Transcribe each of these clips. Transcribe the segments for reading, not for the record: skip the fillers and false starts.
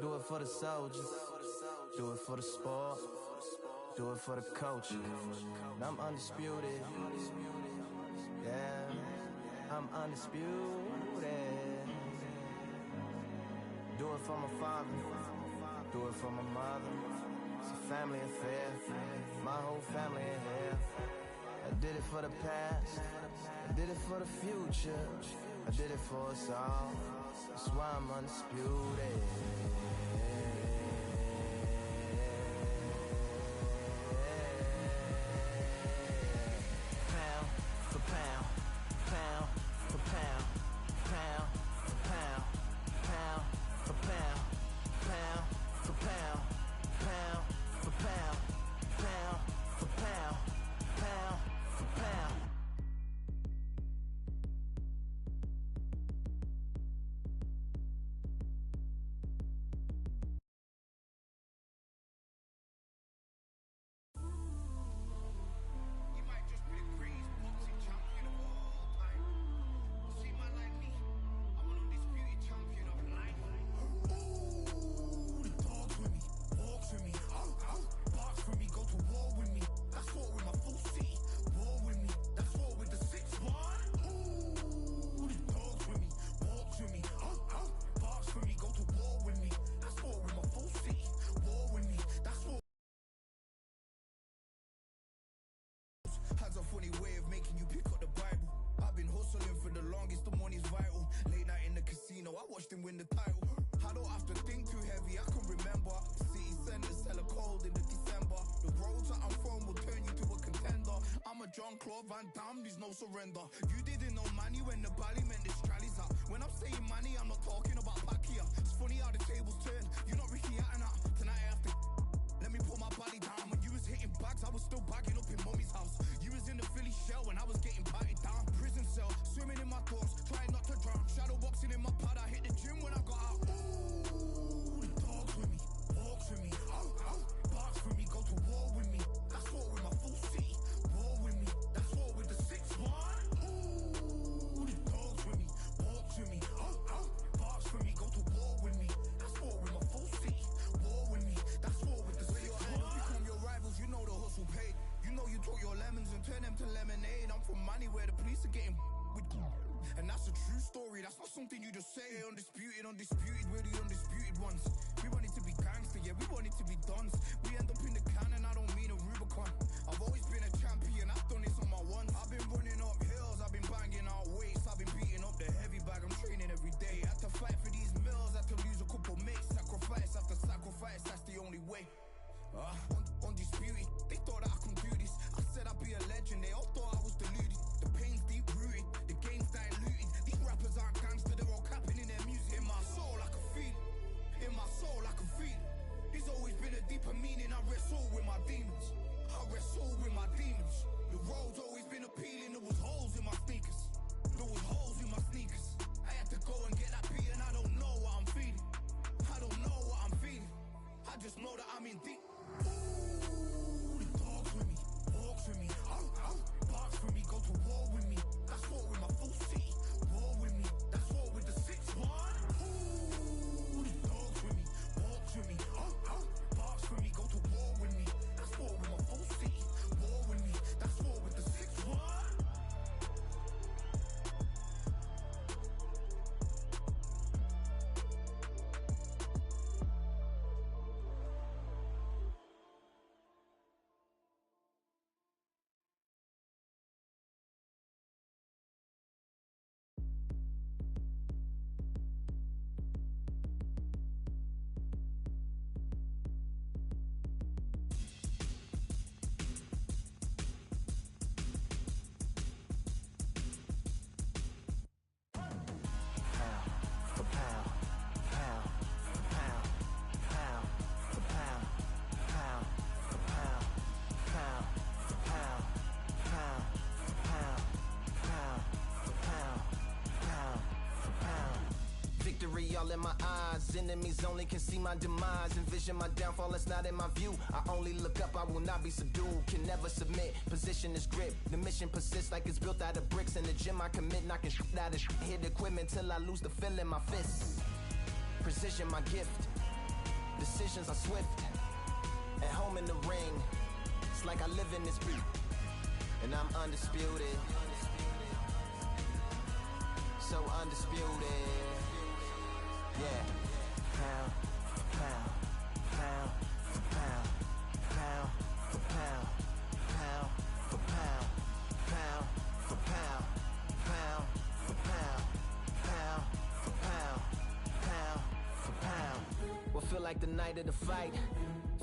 Do it for the soldiers, do it for the sport, do it for the culture. And I'm undisputed, yeah, I'm undisputed. Do it for my father, do it for my mother. It's a family affair, my whole family in here. I did it for the past, I did it for the future, I did it for us all. That's why I'm undisputed. Pound for pound, pound for pound, pound for pound, pound for pound, pound for pound, pound for pound, pound for pound, pound for pound. Has a funny way of making you pick up the Bible. I've been hustling for the longest, the money's vital. Late night in the casino, I watched him win the title. I don't have to think too heavy, I can remember. City centers hella cold in the December. The roads that I'm from will turn you to a contender. I'm a Jean-Claude Van Damme, there's no surrender. You didn't know money when the bally meant the strallies up. When I'm saying money, I'm not talking about Pacquiao. It's funny how the tables turn, you're not Ricky Hatton. Tonight I have to let me put my body down. When you was hitting bags, I was still bagging up in mommy's house. You was in the Philly shell when I was getting patted down. Prison cell, swimming in my thoughts, trying not to drown. Shadow boxing in my pad, I hit the gym when I got out. Ooh, the dogs with me, walks with me, barks with me, go to war with me. That's war with my full city, war with me. That's war with the 6-1. Ooh, the dogs with me, walks with me, barks with me, go to war with me. That's war with my full city, war with me. That's war with the 6-1. Become your rivals, you know the hustle paid. You know you took your lemons and turn them to lemonade. I'm from money where the police are getting with. And that's a true story, that's not something you just say. Undisputed, we're the undisputed ones. We want it to be gangster, yeah, we want it to be dons. We end up in the can and I don't mean a Rubicon. I've always been a champion, I've done this on my ones. I've been running up hills, I've been banging out weights. I've been beating up the heavy bag, I'm training every day. Had to fight for these mills, had to lose a couple mates. Sacrifice after sacrifice, that's the only way. Undisputed, they thought that I could do this. I said I'd be a legend, they all thought I was deluded. The pain's deep rooted, the game's diluted. These rappers aren't gangster, they're all capping in their music. In my soul I can feel it, in my soul I can feel it. There's always been a deeper meaning, I wrestle with my demons. I wrestle with my demons. The road's always been appealing, there was holes in my sneakers. There was holes in my sneakers. I had to go and get that beat and I don't know what I'm feeling. I don't know what I'm feeling. I just know that I'm in deep. Ooh, the dogs with me, walks with me, barks with me, go to war with me. That's war with my full city, war with me. That's war with the 6-1. Ooh, the dogs with me, walks with me, barks with me, go to war with me. That's war with my full city, war with me. That's war with the 6-1. All in my eyes, enemies only can see my demise. Envision my downfall, it's not in my view. I only look up, I will not be subdued. Can never submit, position is grip. The mission persists like it's built out of bricks. In the gym I commit, knocking shit out of hit equipment till I lose the feel in my fists. Precision my gift, Decisions are swift. At home in the ring, it's like I live in this beat, and I'm undisputed. So undisputed. Yeah. Pound for pound, pound for pound, pound for pound, pound for pound, pound for pound, pound for pound, pound for pound, pound for pound. What feel like the night of the fight?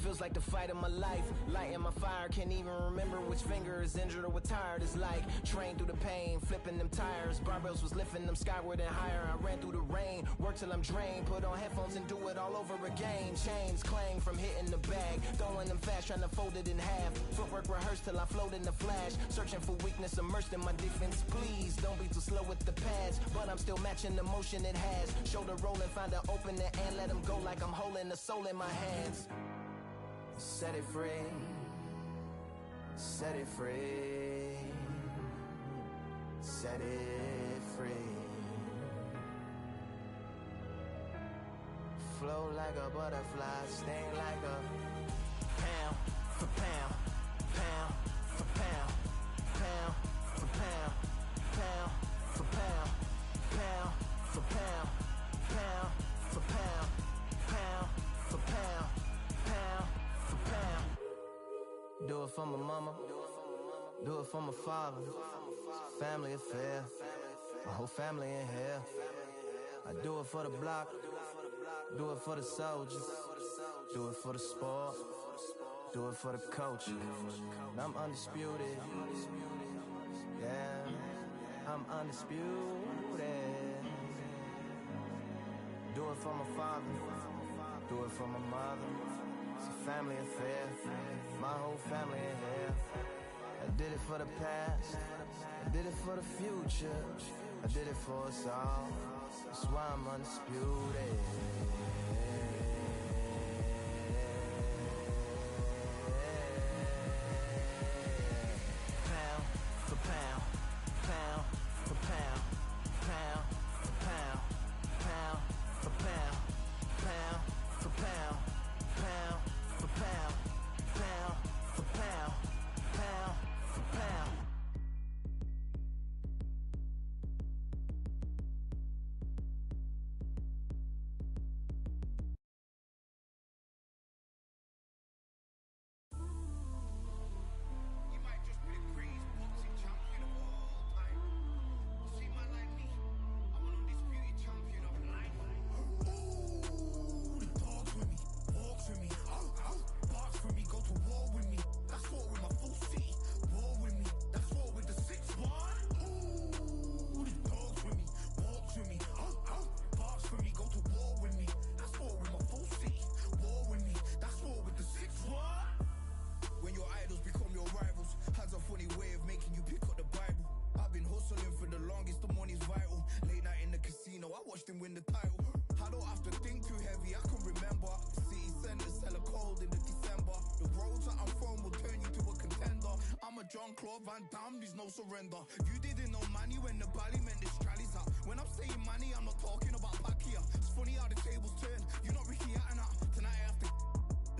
Feels like the fight of my life. Lighting my fire, can't even remember which finger is injured or what tired is like. Trained through the pain, flipping them tires. Barbells was lifting them skyward and higher. I ran through the rain, worked till I'm drained. Put on headphones and do it all over again. Chains clang from hitting the bag. Throwing them fast, trying to fold it in half. Footwork rehearsed till I float in the flash. Searching for weakness, immersed in my defense. Please, don't be too slow with the pads. But I'm still matching the motion it has. Shoulder rolling, find an opening and let them go like I'm holding the soul in my hands. Set it free, set it free, set it free. Flow like a butterfly, sting like a pound for pound, pound for pound, pound for pound, pound for pound, pound for pound, pound for pound, pound for pound, pound. Do it for my mama, do it for my father. It's a family affair, my whole family in here. I do it for the block, do it for the soldiers, do it for the sport, do it for the coach. And I'm undisputed, yeah, I'm undisputed. Do it for my father, do it for my mother. It's a family affair, my whole family in here. I did it for the past, I did it for the future, I did it for us all. That's why I'm undisputed. Pound for pound, pound for pound, pound for pound, pound for pound, pound for pound. Pound for pound, pound for pound, pound for pound. You might just be the greatest boxing champion of all time. You see, man like me, I'm an undisputed champion of life. Ooh, the dogs with me, walks with me, barks with me, go to war with me. That's war with my full city. War with me, that's war with the 6-1. Ooh, the dogs with me, walks with me, barks with me, go to war with me. That's war with my full city. War with me, that's war with the 6-1. When your idols become your rivals, has a funny way of making you pick up the Bible. I've been hustling for the longest, the money's vital. Late night in the casino, I watched him win the title. I don't have to think too heavy, I can remember. City centers hella cold in the December. The roads that I'm from will turn you to a contender. I'm a Jean-Claude Van Damme, there's no surrender. You didn't know money when the bally meant the strallies up. When I'm saying money, I'm not talking about Pacquiao. It's funny how the tables turn. You're not Ricky Hatton. Tonight I have to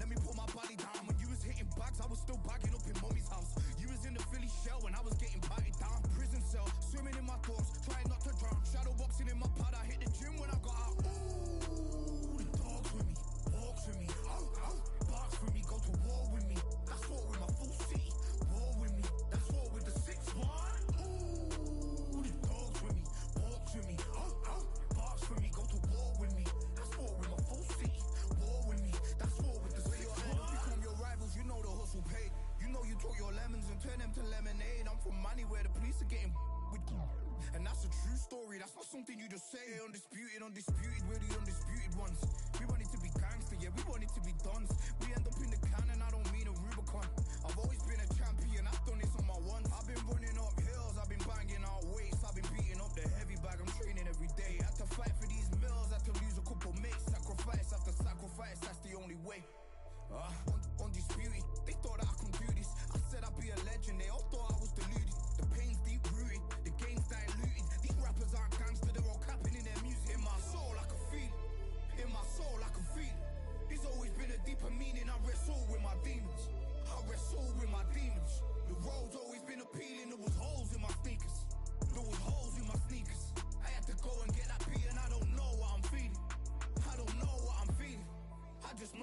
let me put my body down. When you was hitting bags, I was still bagging up in mommy's house. You was in the Philly shell when I was getting patted down. Prison cell, swimming in my thoughts, trying not to drown. Shadow boxing in my pad, I hit the gym when I got out. Ooh, the dogs with me, walks with me, barks with me, go to war with me. That's war with my full city. War with me, that's war with the 6-1. Ooh, the dogs with me, walks with me, barks with me, go to war with me. That's war with my full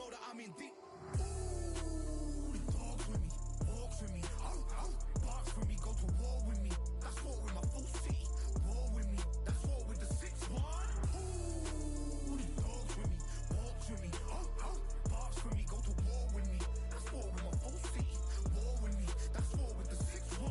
know that I'm in deep. Ooh, the dogs with me, walks with me, barks for me, go to war with me. That's war with my full city. War with me, that's war with the 6-1. Ooh, the dogs with me, walks with me, barks for me, go to war with me. That's war with my full city. War with me, that's war with the 6-1.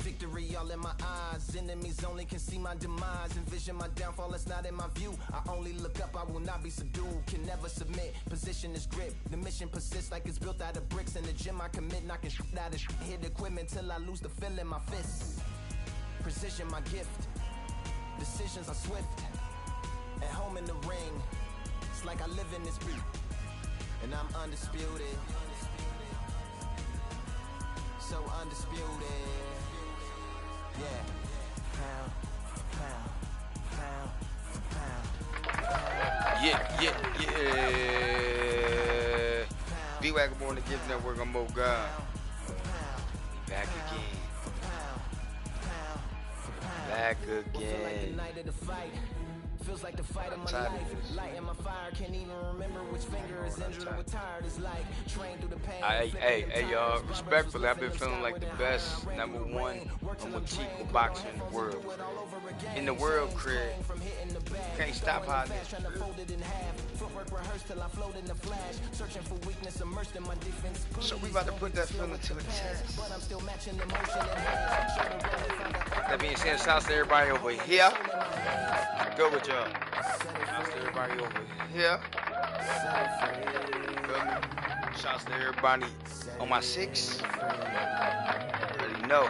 Victory all in my eyes, enemies only can see my demise. Envision my downfall, it's not in my view. I only look up, I will not be subdued. Can never submit, position is grip. The mission persists like it's built out of bricks. In the gym I commit, knocking shit out of shit. Hit equipment till I lose the feel in my fists. Precision my gift, decisions are swift. At home in the ring, it's like I live in this beat. And I'm undisputed, so undisputed. Yeah, pound, pound, pound, pound. Yeah. D-Wagon born to Gift Network, I'm Mo God. Back again. Back again. Feels like the fight of my life. Lighting my fire, can't even remember which finger is injured or tired. It's like train through the pain. Hey, y'all. Respectfully, I've been feeling like the best #1 Lomachenko boxer in the world. In the world, Craig. Can't stop hiding this. So we about to put that feeling to the test. That being said, shouts to everybody over here. Go with y'all. Shouts to everybody over here. Shouts to everybody on my 6. Already know.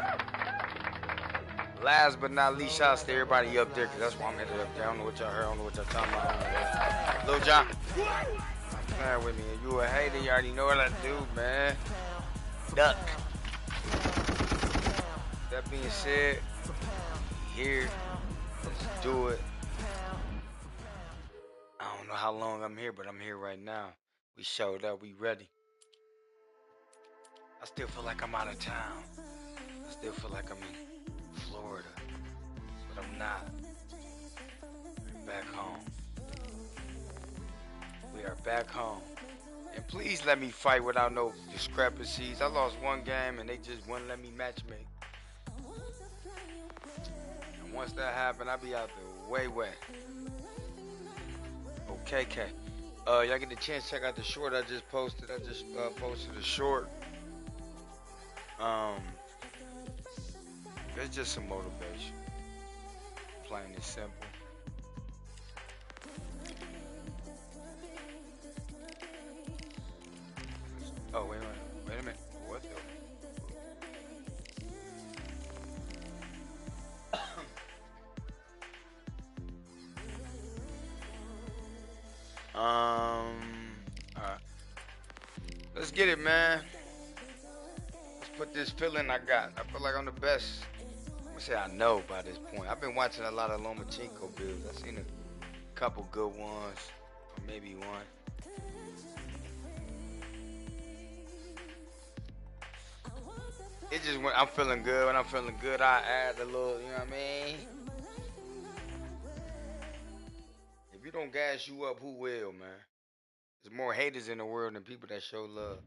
Last but not least, shouts to everybody up there, because that's why I'm headed up there. I don't know what y'all heard, I don't know what y'all talking about. Lil John, man with me. You a hater, you already know what I do, man. Duck. That being said, here, let's do it. I don't know how long I'm here, but I'm here right now. We showed up, we ready. I still feel like I'm out of town. I still feel like I'm in Florida, but I'm not. I'm back home. We are back home. And please let me fight without no discrepancies. I lost one game and they just wouldn't let me matchmake. And once that happened, I'll be out there way. Okay. Y'all get the chance to check out the short I just posted. I just posted a short. It's just some motivation. Plain and simple. Oh, wait a minute. What the? Alright. Let's get it, man. Let's put this feeling I got. I feel like I'm the best. I'm gonna say I know by this point. I've been watching a lot of Lomachenko builds. I've seen a couple good ones, or maybe one. It just when I'm feeling good. When I'm feeling good, I add a little, you know what I mean? If you don't gas you up, who will, man? There's more haters in the world than people that show love.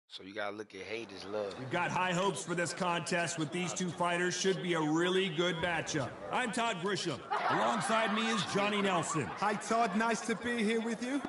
So you gotta look at hate as love. We've got high hopes for this contest with these two fighters. Should be a really good matchup. I'm Todd Grisham. Alongside me is Johnny Nelson. Hi, Todd. Nice to be here with you.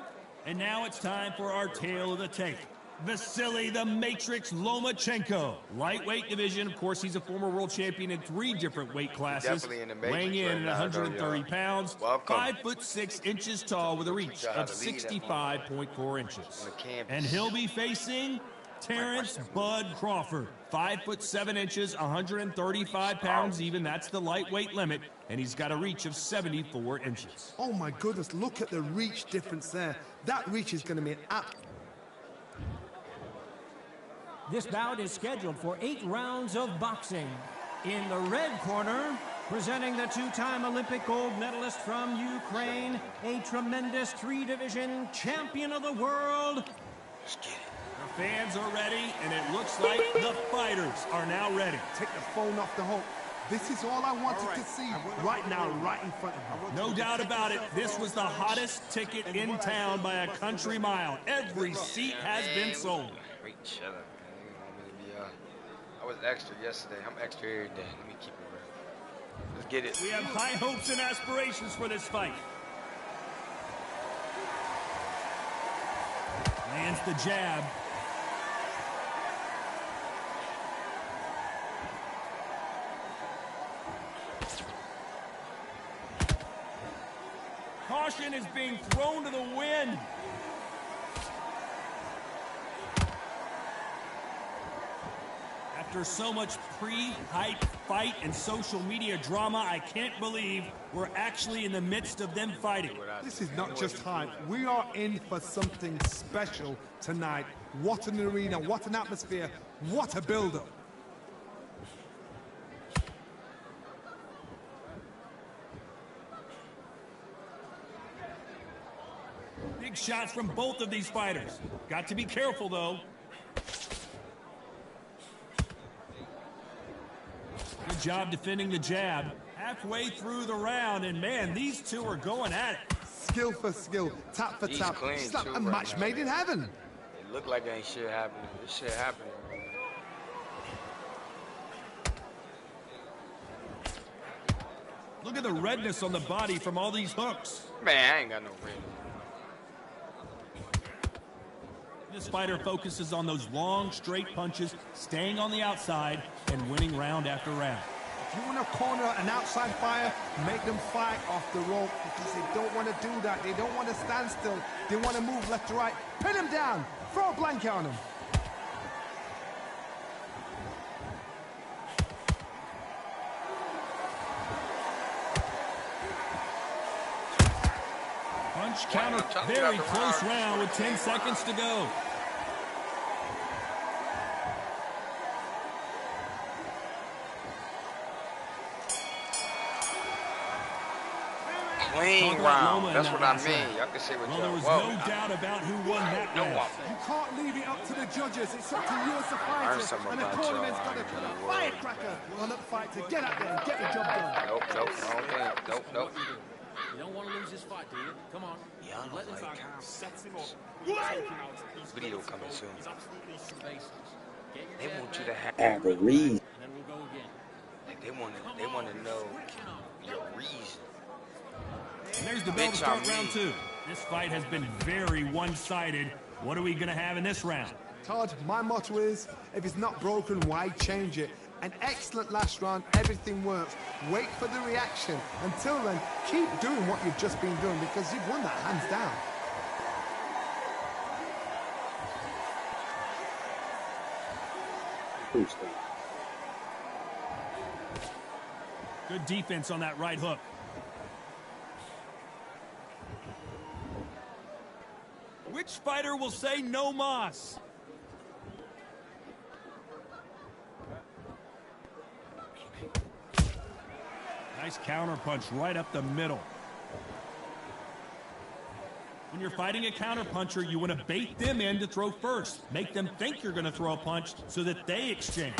And now it's time for our tale of the tape. Vasily the Matrix Lomachenko. Lightweight division, of course, he's a former world champion in 3 different weight classes. Definitely in the Matrix weighing in right at now, 130 pounds, Welcome. 5'6" tall with a reach of 65.4 inches. And he'll be facing Terrence Bud Crawford, 5'7", 135 pounds even. That's the lightweight limit, and he's got a reach of 74 inches. Oh my goodness, look at the reach difference there. That reach is going to be an This bout is scheduled for 8 rounds of boxing. In the red corner, presenting the 2-time Olympic gold medalist from Ukraine, a tremendous 3-division champion of the world. Let's get it. The fans are ready, and it looks like the fighters are now ready. Take the phone off the hook. This is all I wanted to see right now, right in front of me. No doubt about it, this was the hottest ticket in town by a country mile. Every seat has been sold. Wait, shut up. I was extra yesterday. I'm extra every day. Let me keep it real. Let's get it. We have high hopes and aspirations for this fight. Lands the jab. Caution is being thrown to the wind. After so much pre-hype fight and social media drama, I can't believe we're actually in the midst of them fighting. This is not just hype. We are in for something special tonight. What an arena, what an atmosphere, what a build-up. Big shots from both of these fighters. Got to be careful, though. Good job defending the jab. Halfway through the round, and man, these two are going at it. Skill for skill, tap for tap. It's like a match made in heaven. It looked like ain't shit happening. This shit happening. Look at the redness on the body from all these hooks. Man, I ain't got no red. This fighter focuses on those long, straight punches, staying on the outside, and winning round after round. If you want to corner an outside fighter, make them fight off the rope, because they don't want to do that. They don't want to stand still. They want to move left to right. Pin them down. Throw a blanket on them. Punch counter. Very close round with 10 seconds to go. Clean round. That's what I mean. Y'all can say what well, y'all there was want. no doubt about who won that round. You can't leave it up to the judges. It's up to you as the fighter. And the tournament's got to put a firecracker on that fight to get out there and get the job done. Nope, wrong thing. Nope. You don't want to lose this fight, do you? Come on. Yeah, I Let don't them like fight. Sets him up. video coming soon. They want you to have a reason. And then we'll go again. like they want to know your reason. And there's the bell to start round 2. This fight has been very one-sided. What are we going to have in this round? Todd, my motto is, if it's not broken, why change it? An excellent last round, everything works. Wait for the reaction. Until then, keep doing what you've just been doing, because you've won that hands down. Good defense on that right hook. Which fighter will say no mas? Nice counter punch right up the middle. When you're fighting a counter puncher, you want to bait them in to throw first. Make them think you're going to throw a punch so that they exchange.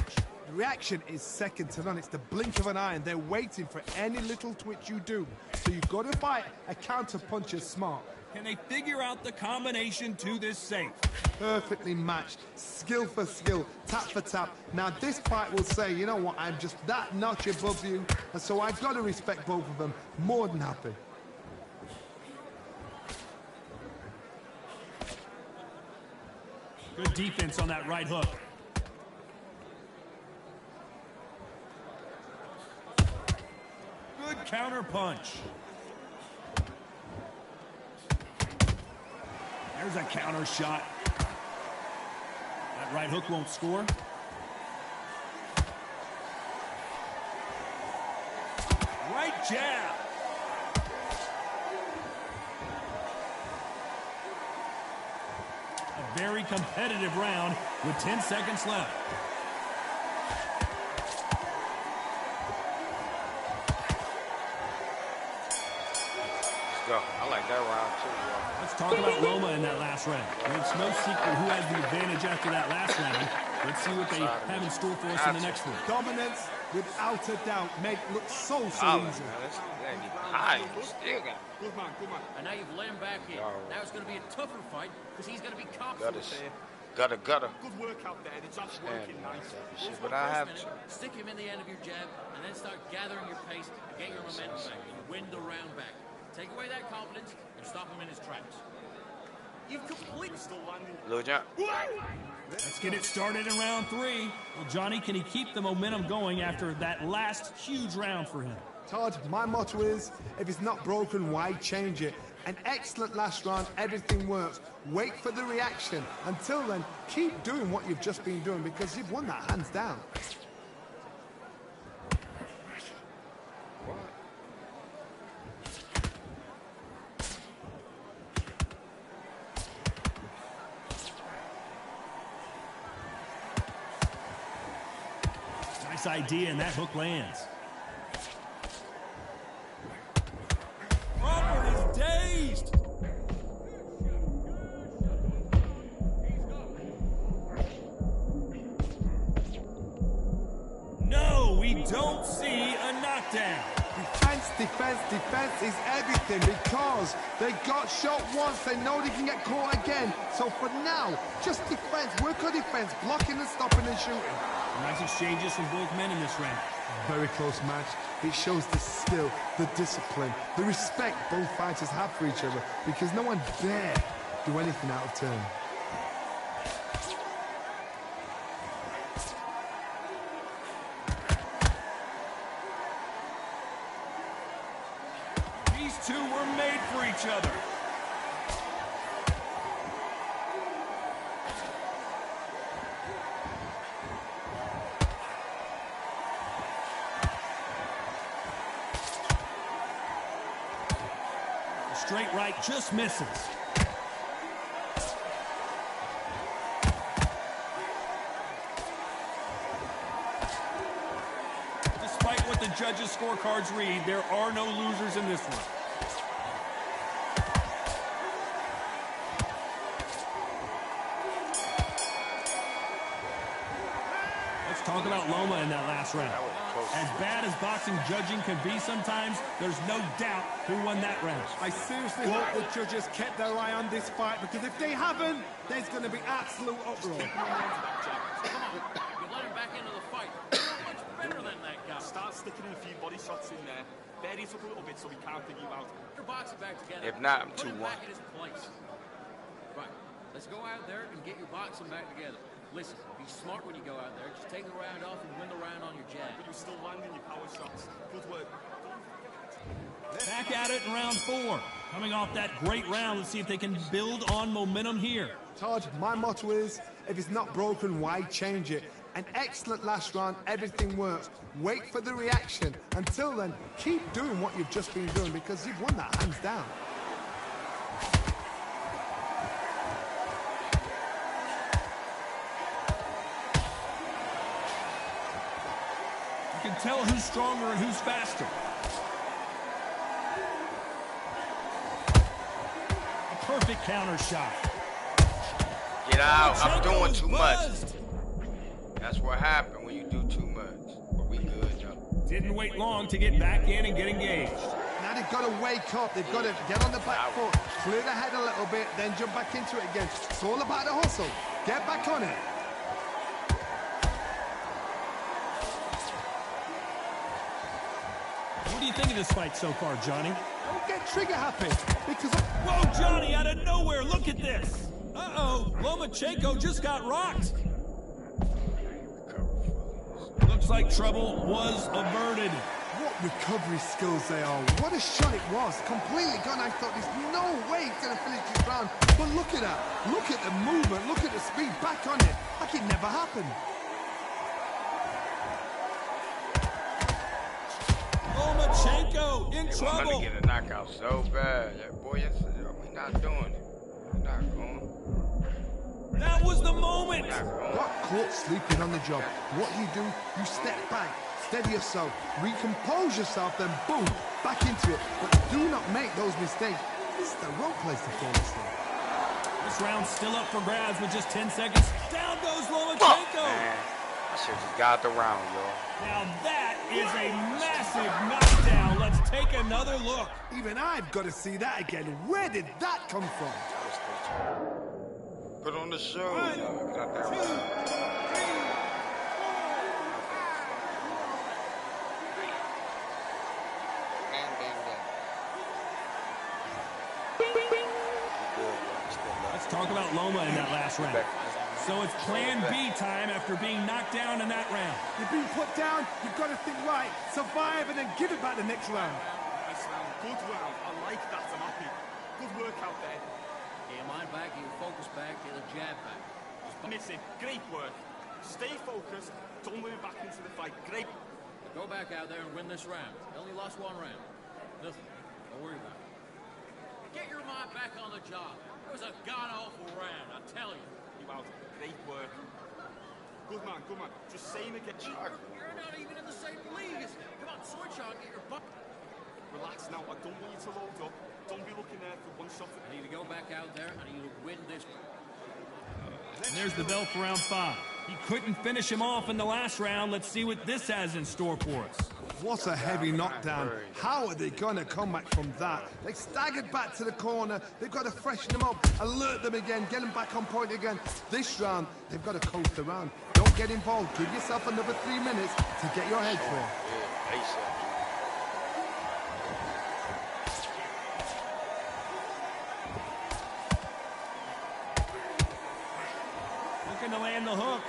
The reaction is second to none. It's the blink of an eye, and they're waiting for any little twitch you do. So you've got to fight a counter puncher smart. Can they figure out the combination to this safe? Perfectly matched, skill for skill, tap for tap. Now this fight will say, you know what, I'm just that notch above you, and so I've got to respect both of them. More than happy. Good defense on that right hook. Good counter punch. There's a counter shot. That right hook won't score. Right jab. A very competitive round with 10 seconds left. Go. I like that round too, bro. Let's talk about Loma in that last round. It's no secret who has the advantage after that last round. Let's see what they have in store for us in the next one. Dominance, without a doubt, make it look so easy. High. Still got it. Good man, good man. And now you've let him back in. Now it's going to be a tougher fight because he's going to be confident there. Gutter. Good work out there. The jab's working nice. But I have to. Stick him in the end of your jab and then start gathering your pace and get your momentum back. You win the round back. Take away that confidence and stop him in his tracks. You've completely still landing. Little jump. Let's get it started in round 3. Well, Johnny, can he keep the momentum going after that last huge round for him? Todd, my motto is, if it's not broken, why change it? An excellent last round, everything works. Wait for the reaction. Until then, keep doing what you've just been doing because you've won that hands down. Nice idea, and that hook lands. Crawford is dazed. No, we don't see a knockdown. Defense is everything because they got shot once. They know they can get caught again. So for now, just defense. Work on defense, blocking and stopping and shooting. Nice exchanges from both men in this round. Very close match. It shows the skill, the discipline, the respect both fighters have for each other because no one dare do anything out of turn. These two were made for each other. Straight right just misses. Despite what the judges' scorecards read, there are no losers in this one. Let's talk about Loma in that last round. As bad as boxing judging can be sometimes, there's no doubt who won that round. I seriously hope the judges kept their eye on this fight because if they haven't, there's going to be absolute uproar. Come on, you let him back into the fight. Much better than that guy. Start sticking in a few body shots in there. Bury it up a little bit so we can't figure you out. Your boxing back together. If not, I'm Put him 2-1. back in his place. Right, let's go out there and get your boxing back together. Listen, be smart when you go out there. Just take the round off and win the round on your jab. But you're still landing your power shots. Good work. Back at it in round 4. Coming off that great round, let's see if they can build on momentum here. Todd, my motto is, if it's not broken, why change it? An excellent last round, everything works. Wait for the reaction. Until then, keep doing what you've just been doing because you've won that hands down. You can tell who's stronger and who's faster. A perfect counter shot. Get out. I'm doing LOMACHENKO's too much. buzzed. That's what happened when you do too much. But we good, yo. Didn't wait long to get back in and get engaged. Now they've got to wake up. They've got to get on the back foot, clear the head a little bit, then jump back into it again. It's all about the hustle. Get back on it. What do you think of this fight so far, Johnny? Don't get trigger happy because Whoa, Johnny, out of nowhere, look at this. Uh-oh, Lomachenko just got rocked. Looks like trouble was averted. What recovery skills they are. What a shot it was. Completely gone. I thought there's no way he's going to finish this round. But look at that. Look at the movement. Look at the speed. Back on it. Like it never happened. Lomachenko in trouble. They want to get a knockout so bad. Yeah, boy, we're not doing it. We're not going. That was the moment. Got caught sleeping on the job. What do? You step back, steady yourself, recompose yourself, then boom, back into it. But do not make those mistakes. This is the wrong place to fall asleep. This round's still up for grabs with just 10 seconds. Down goes Lomachenko. Man, I should just got the round, y'all. Now that is a massive knockdown. Let's take another look. Even I've got to see that again. Where did that come from? Put on the show. One, two, three. Let's talk about Loma in that last round. So it's plan B time after being knocked down in that round. You've been put down, you've got to think right, survive and then give it back the next round. Nice round, good round. I like that, I'm happy. Good work out there. Get your mind back, get your focus back, get the jab back. Missy, great work. Stay focused, don't let him back into the fight. Great. Go back out there and win this round. You only lost one round. Nothing. Don't worry about it. Get your mind back on the job. It was a god-awful round, I tell you. You out. Great work. Good man, good man. Just say him again. You're not even in the same league as him. Come on, switch on, get your butt. Relax now. I don't want you to load up. Don't be looking there for one shot. I need to go back out there. I need to win this round. And there's the bell for round 5. He couldn't finish him off in the last round. Let's see what this has in store for us. What a heavy knockdown. How are they going to come back from that? They staggered back to the corner. They've got to freshen them up, alert them again, get them back on point again. This round, they've got to coast around. Don't get involved. Give yourself another 3 minutes to get your head clear. Looking to land the hook.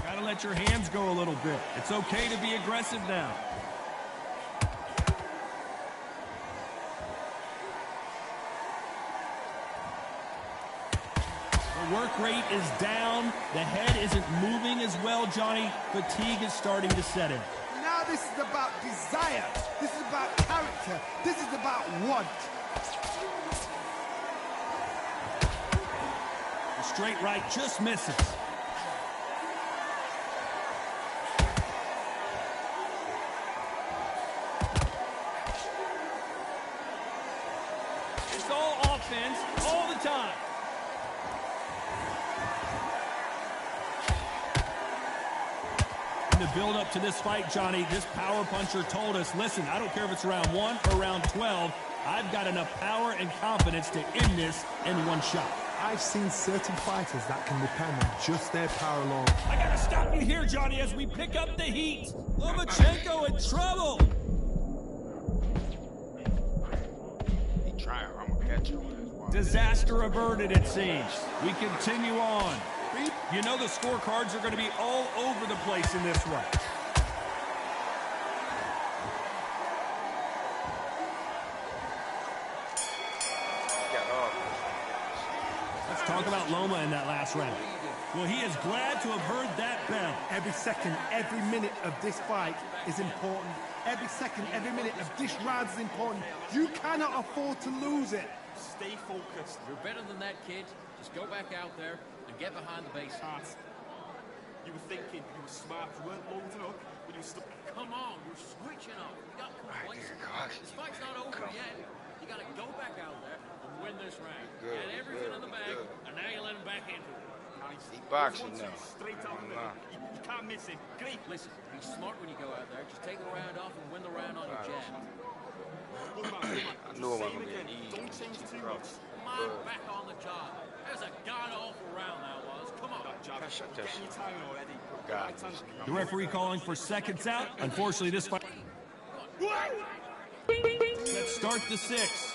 Gotta let your hands go a little bit. It's okay to be aggressive now. The work rate is down. The head isn't moving as well, Johnny. Fatigue is starting to set in. Now this is about desire. This is about character. This is about want. The straight right just misses. It's all offense all the time. In the build up to this fight, Johnny, this power puncher told us, listen, I don't care if it's round 1 or round 12, I've got enough power and confidence to end this in one shot. I've seen certain fighters that can depend on just their power alone. I gotta stop you here, Johnny, as we pick up the heat. Lomachenko in trouble. He trying, I'm gonna catch him. Disaster averted, it seems. We continue on. You know the scorecards are going to be all over the place in this one. Let's talk about Loma in that last round. Well, he is glad to have heard that bell. Every second, every minute of this fight is important. Every second, every minute of this round is important. You cannot afford to lose it. Stay focused. You're better than that, kid. Just go back out there and get behind the base. You were thinking, you were smart, you weren't loading up, but you were still... Come on, you're switching off. You got complacent. This fight's not over yet. You got to go back out there and win this round. Get everything in the bag, and now you let him back into it. Nice. He boxing now. Straight out of it. You can't miss it. Great. Listen, be smart when you go out there. Just take the round off and win the round on your jab. Good man, good man. I knew it Just say wasn't again. gonna be easy. Don't change too much. Mind back on the job. That was a god-awful round that was. Come on. Shut Getting your time already. God. Right hand. The referee calling for seconds out. Unfortunately, this fight... Let's start the 6.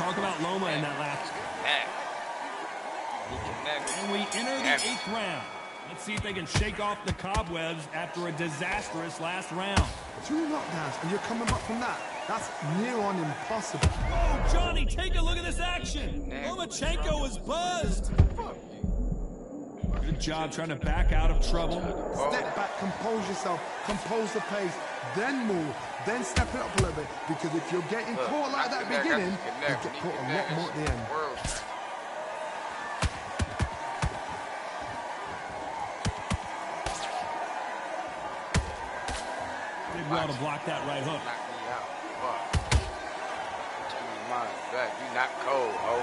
Talk about Loma in that last. And we enter the 8th round. Let's see if they can shake off the cobwebs after a disastrous last round. 2 knockdowns, and you're coming back from that. That's near on impossible. Oh, Johnny, take a look at this action. Lomachenko is buzzed. Good job trying to back out of trouble. Step back, compose yourself, compose the pace, then move, then step it up a little bit. Because if you're getting caught like that at the beginning, you get caught a lot more at the end. Did well to block that right hook. Knock me out. Turn your mind back. You not cold, ho.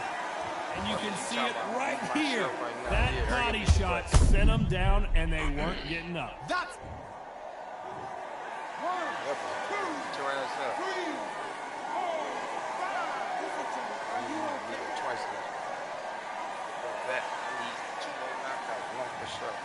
And you can see it right here. That body shot sent them down, and they weren't getting up. That's 1, 2, 3, 4, 5. Twice that. I need 2 more knockouts. 1 for sure.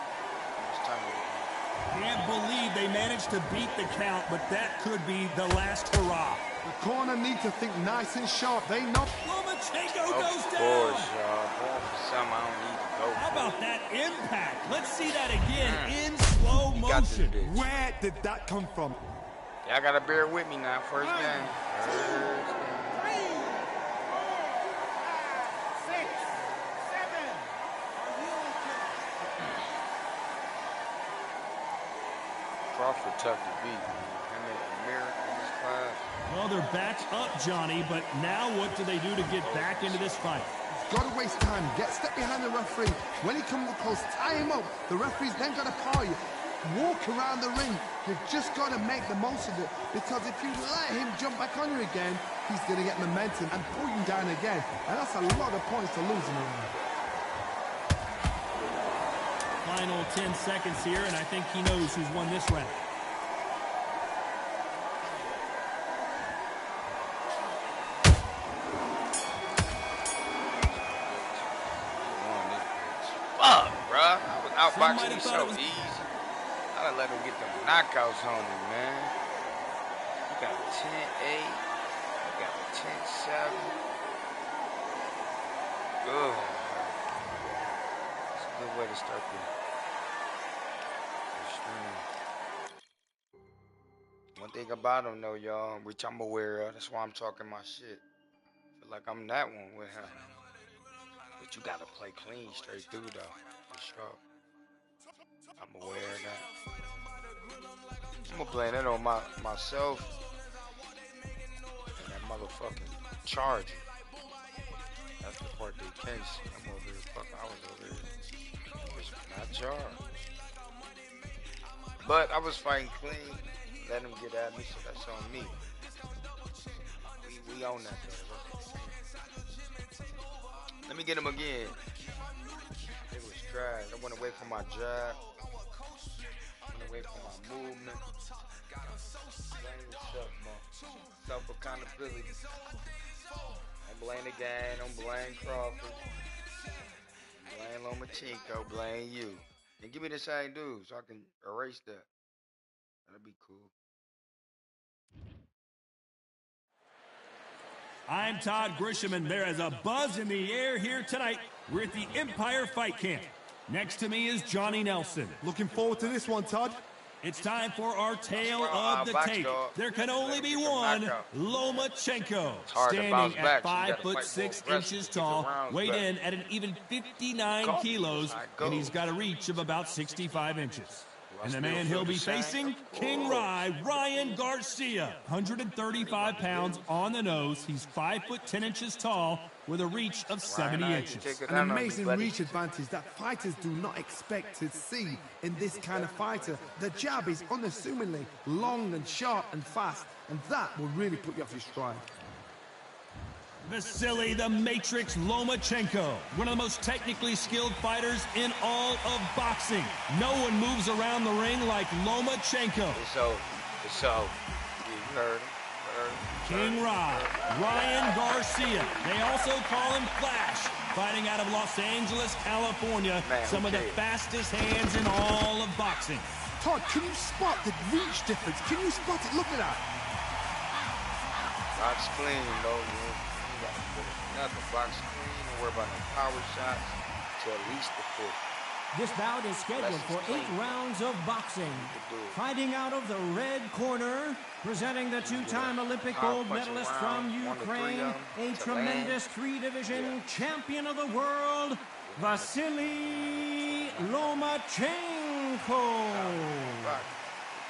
Can't believe they managed to beat the count, but that could be the last hurrah. The corner need to think nice and sharp. They know. Lomachenko goes down. Of course, y'all. Going for something I don't need to go for. How about that impact? Let's see that again in slow motion. Where did that come from? Y'all gotta bear with me now. First game. Crawford tough to beat, man. Him and Amir in this class. Well, they're back up, Johnny, but now what do they do to get back into this fight? He's got to waste time. Step behind the referee. When he comes close, tie him up. The referee's then got to call you. Walk around the ring. You've just got to make the most of it. Because if you let him jump back on you again, he's going to get momentum and pull you down again. And that's a lot of points to lose in a round. Final 10 seconds here, and I think he knows who's won this round. Fuck, bruh. I was outboxing so easy. I done let him get them knockouts on me, man. We got a 10-8. We got a 10-7. Good. That's a good way to start the stream. One thing about him, though, y'all, which I'm aware of, that's why I'm talking my shit. Feel like I'm that one with him. But you gotta play clean straight through, though, for sure. I'm aware of that. I'm gonna blame that on myself and that motherfucking Charger. That's the part they can't see. I'm over here, fucking, I was over here. It's not charged. But I was fighting clean. Let him get at me, so that's on me. We own that, bro. Let me get him again. It was trash. I went away from my jab. Went away from my movement. Blame yourself, man. Self-accountability. Don't blame the gang. Don't blame Crawford. Blame Lomachenko. Blame you. And give me the same dude so I can erase that. That'll be cool. I'm Todd Grisham, and there is a buzz in the air here tonight. We're at the Empire Fight Camp. Next to me is Johnny Nelson. Looking forward to this one, Todd. It's time for our tale of the tape. There can only be one, Lomachenko, standing at 5'6" inches tall, weighed in at an even 59 kilos, and he's got a reach of about 65 inches. And the man he'll be facing, King Ryan Garcia, 135 pounds on the nose. He's 5'10" inches tall with a reach of 70 inches. An amazing reach advantage that fighters do not expect to see in this kind of fighter. The jab is unassumingly long and sharp and fast, and that will really put you off your stride. Vasily the Matrix Lomachenko, one of the most technically skilled fighters in all of boxing. No one moves around the ring like Lomachenko. So, you heard him. King Ryan Garcia. They also call him Flash, fighting out of Los Angeles, California. Some of the fastest hands in all of boxing. Todd, can you spot the reach difference? Can you spot it? Look at that. That's clean, though, man. Nothing. Box screen. Don't worry about no power shots till at least the fifth. This bout is scheduled for 8 rounds of boxing. Fighting out of the red corner, presenting the two-time Olympic gold medalist from Ukraine, a tremendous 3-division champion of the world, Vasily Lomachenko.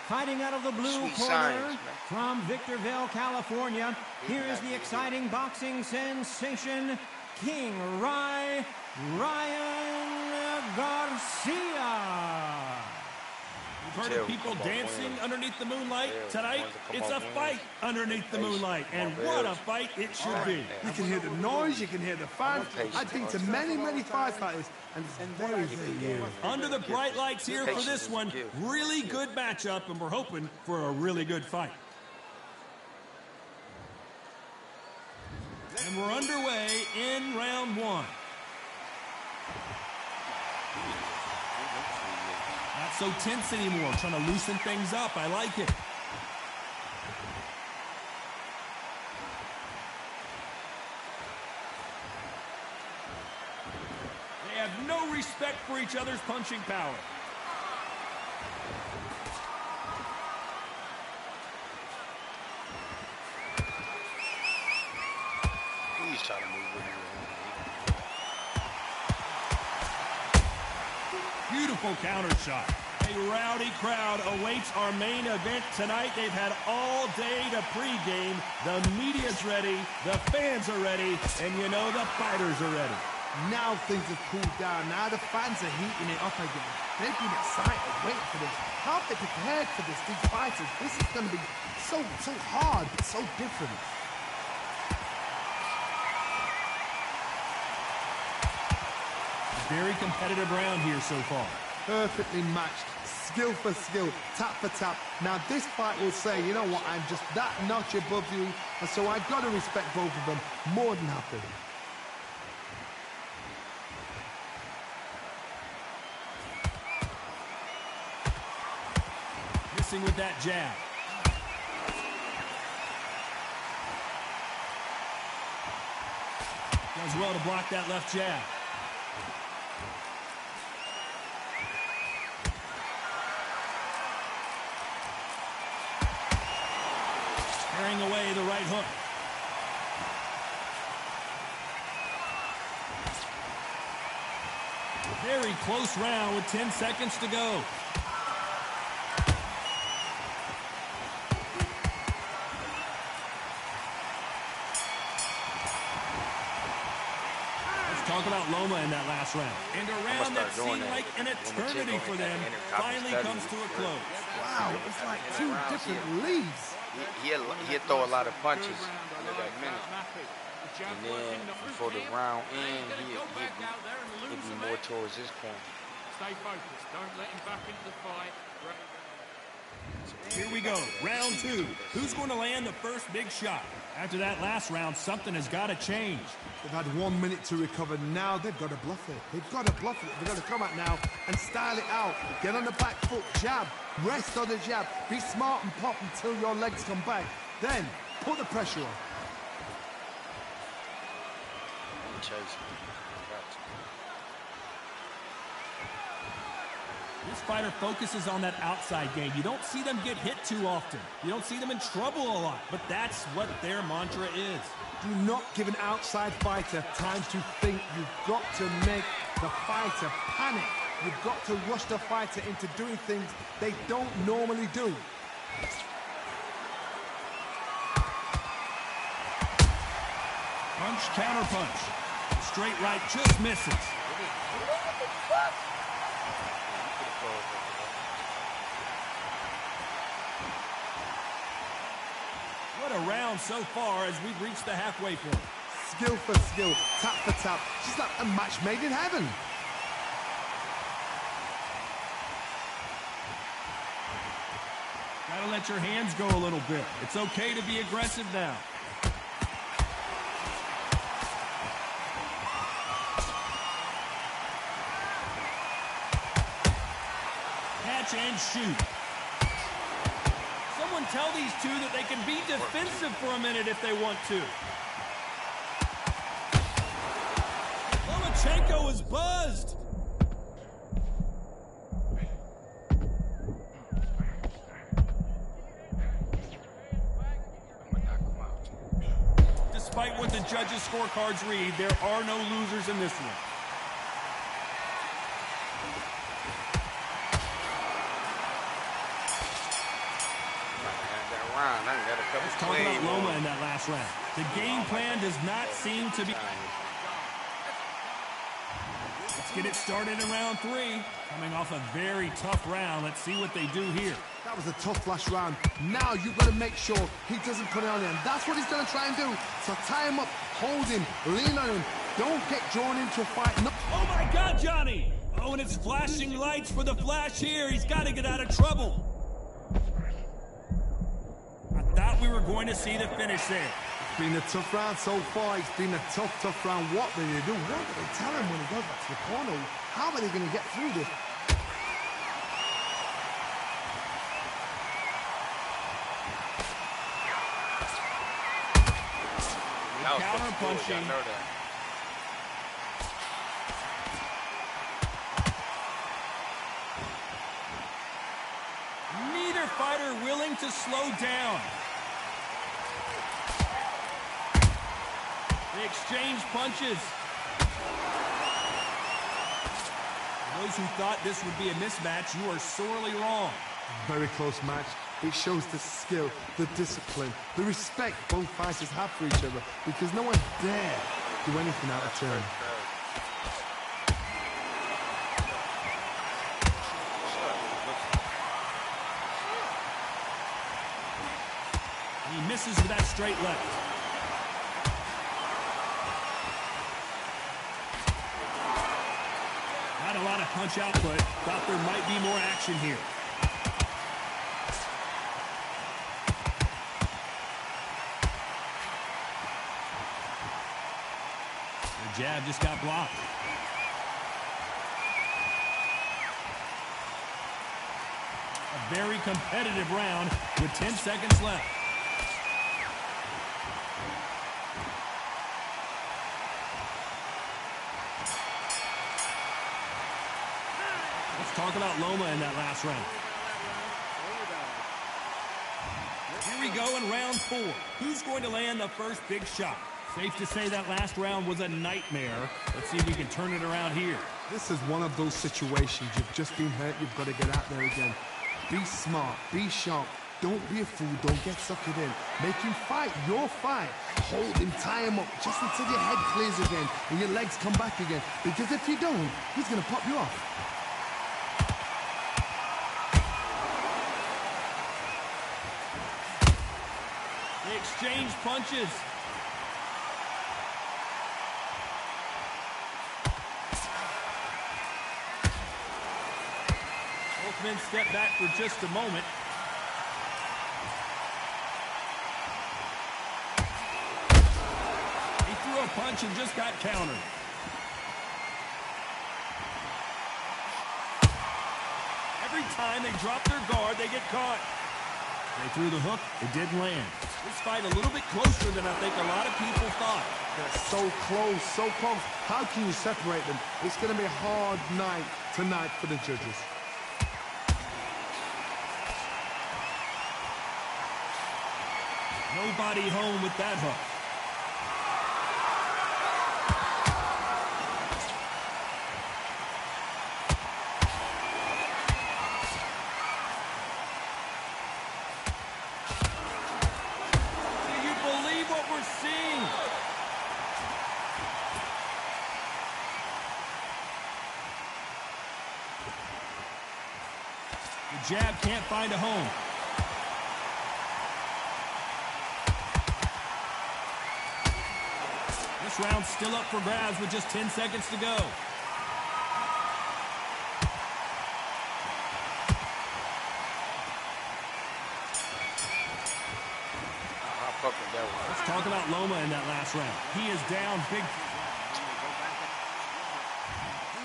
Fighting out of the blue corner from Victorville, California, here is the exciting boxing sensation, King Ryan Garcia. You've heard of people dancing underneath the moonlight. Tonight, it's a fight underneath the moonlight. And what a fight it should be. You can hear the noise, you can hear the fans. I've been to many, many fights like this, and it's very, very good. Under the bright lights here for this one, really good matchup, and we're hoping for a really good fight. And we're underway in round 1. Not so tense anymore, trying to loosen things up. I like it. They have no respect for each other's punching power. He's trying to move with you. Beautiful counter shot. A rowdy crowd awaits our main event tonight. They've had all day to pregame. The media's ready, the fans are ready, and you know the fighters are ready. Now things have cooled down. Now the fans are heating it up again. They've been excited, waiting for this. How have they prepared for this, these fighters? This is going to be so hard, but so different. Very competitive round here so far. Perfectly matched, skill for skill, tap for tap. Now this fight will say, you know what, I'm just that notch above you, and so I've got to respect both of them more than happy. Missing with that jab. Does well to block that left jab. Tearing away the right hook. Very close round with 10 seconds to go. Talk about Loma in that last round. And a round that seemed like an eternity for them finally comes to a close. Wow, it's like 2 different leagues. He'll throw a lot of punches under that minute. And then before the round ends, he'll be more towards his corner. Stay focused. Don't let him back into the fight. Here we go, round 2. Who's going to land the first big shot? After that last round, something has got to change. They've had 1 minute to recover. Now they've got to bluff it. They've got to bluff it. They've got to come out now and style it out. Get on the back foot, jab, rest on the jab. Be smart and pop until your legs come back. Then put the pressure on. This fighter focuses on that outside game. You don't see them get hit too often. You don't see them in trouble a lot, but that's what their mantra is. Do not give an outside fighter time to think. You've got to make the fighter panic. You've got to rush the fighter into doing things they don't normally do. Punch, counter punch. Straight right just misses. What a round so far as we've reached the halfway point. Skill for skill, tap for tap. She's like a match made in heaven. Gotta let your hands go a little bit. It's okay to be aggressive now. Catch and shoot. Someone tell these two that they can be defensive for a minute if they want to. Lomachenko is buzzed. Despite what the judges' scorecards read, there are no losers in this one. Let's talk about Loma in that last round. The game plan does not seem to be... Let's get it started in round 3. Coming off a very tough round. Let's see what they do here. That was a tough last round. Now you've got to make sure he doesn't put it on him. That's what he's going to try and do. So tie him up, hold him, lean on him. Don't get drawn into a fight. No. Oh my God, Johnny! Oh, and it's flashing lights for the Flash here. He's got to get out of trouble. I thought we were going to see the finish there. It's been a tough round so far. It's been a tough round. What do they do? What do they tell him when he goes back to the corner? How are they going to get through this? Counter punching. Neither fighter willing to slow down. They exchange punches. Those who thought this would be a mismatch, you are sorely wrong. Very close match. It shows the skill, the discipline, the respect both fighters have for each other, because no one dare do anything out of turn. He misses with that straight left. Not a lot of punch output. Thought there might be more action here. The jab just got blocked. A very competitive round with 10 seconds left. Let's talk about Loma in that last round. Here we go in round 4. Who's going to land the first big shot? Safe to say that last round was a nightmare. Let's see if we can turn it around here. This is one of those situations. You've just been hurt. You've got to get out there again. Be smart. Be sharp. Don't be a fool. Don't get suckered in. Make him fight your fight. Hold him. Tie him up just until your head clears again and your legs come back again. Because if you don't, he's going to pop you off. They exchange punches. Both men step back for just a moment. He threw a punch and just got countered. Every time they drop their guard, they get caught. They threw the hook, it didn't land. This fight a little bit closer than I think a lot of people thought. They're so close, so close. How can you separate them? It's going to be a hard night tonight for the judges. Nobody home with that hook. The jab can't find a home. This round's still up for grabs with just 10 seconds to go. Let's talk about Loma in that last round. He is down big.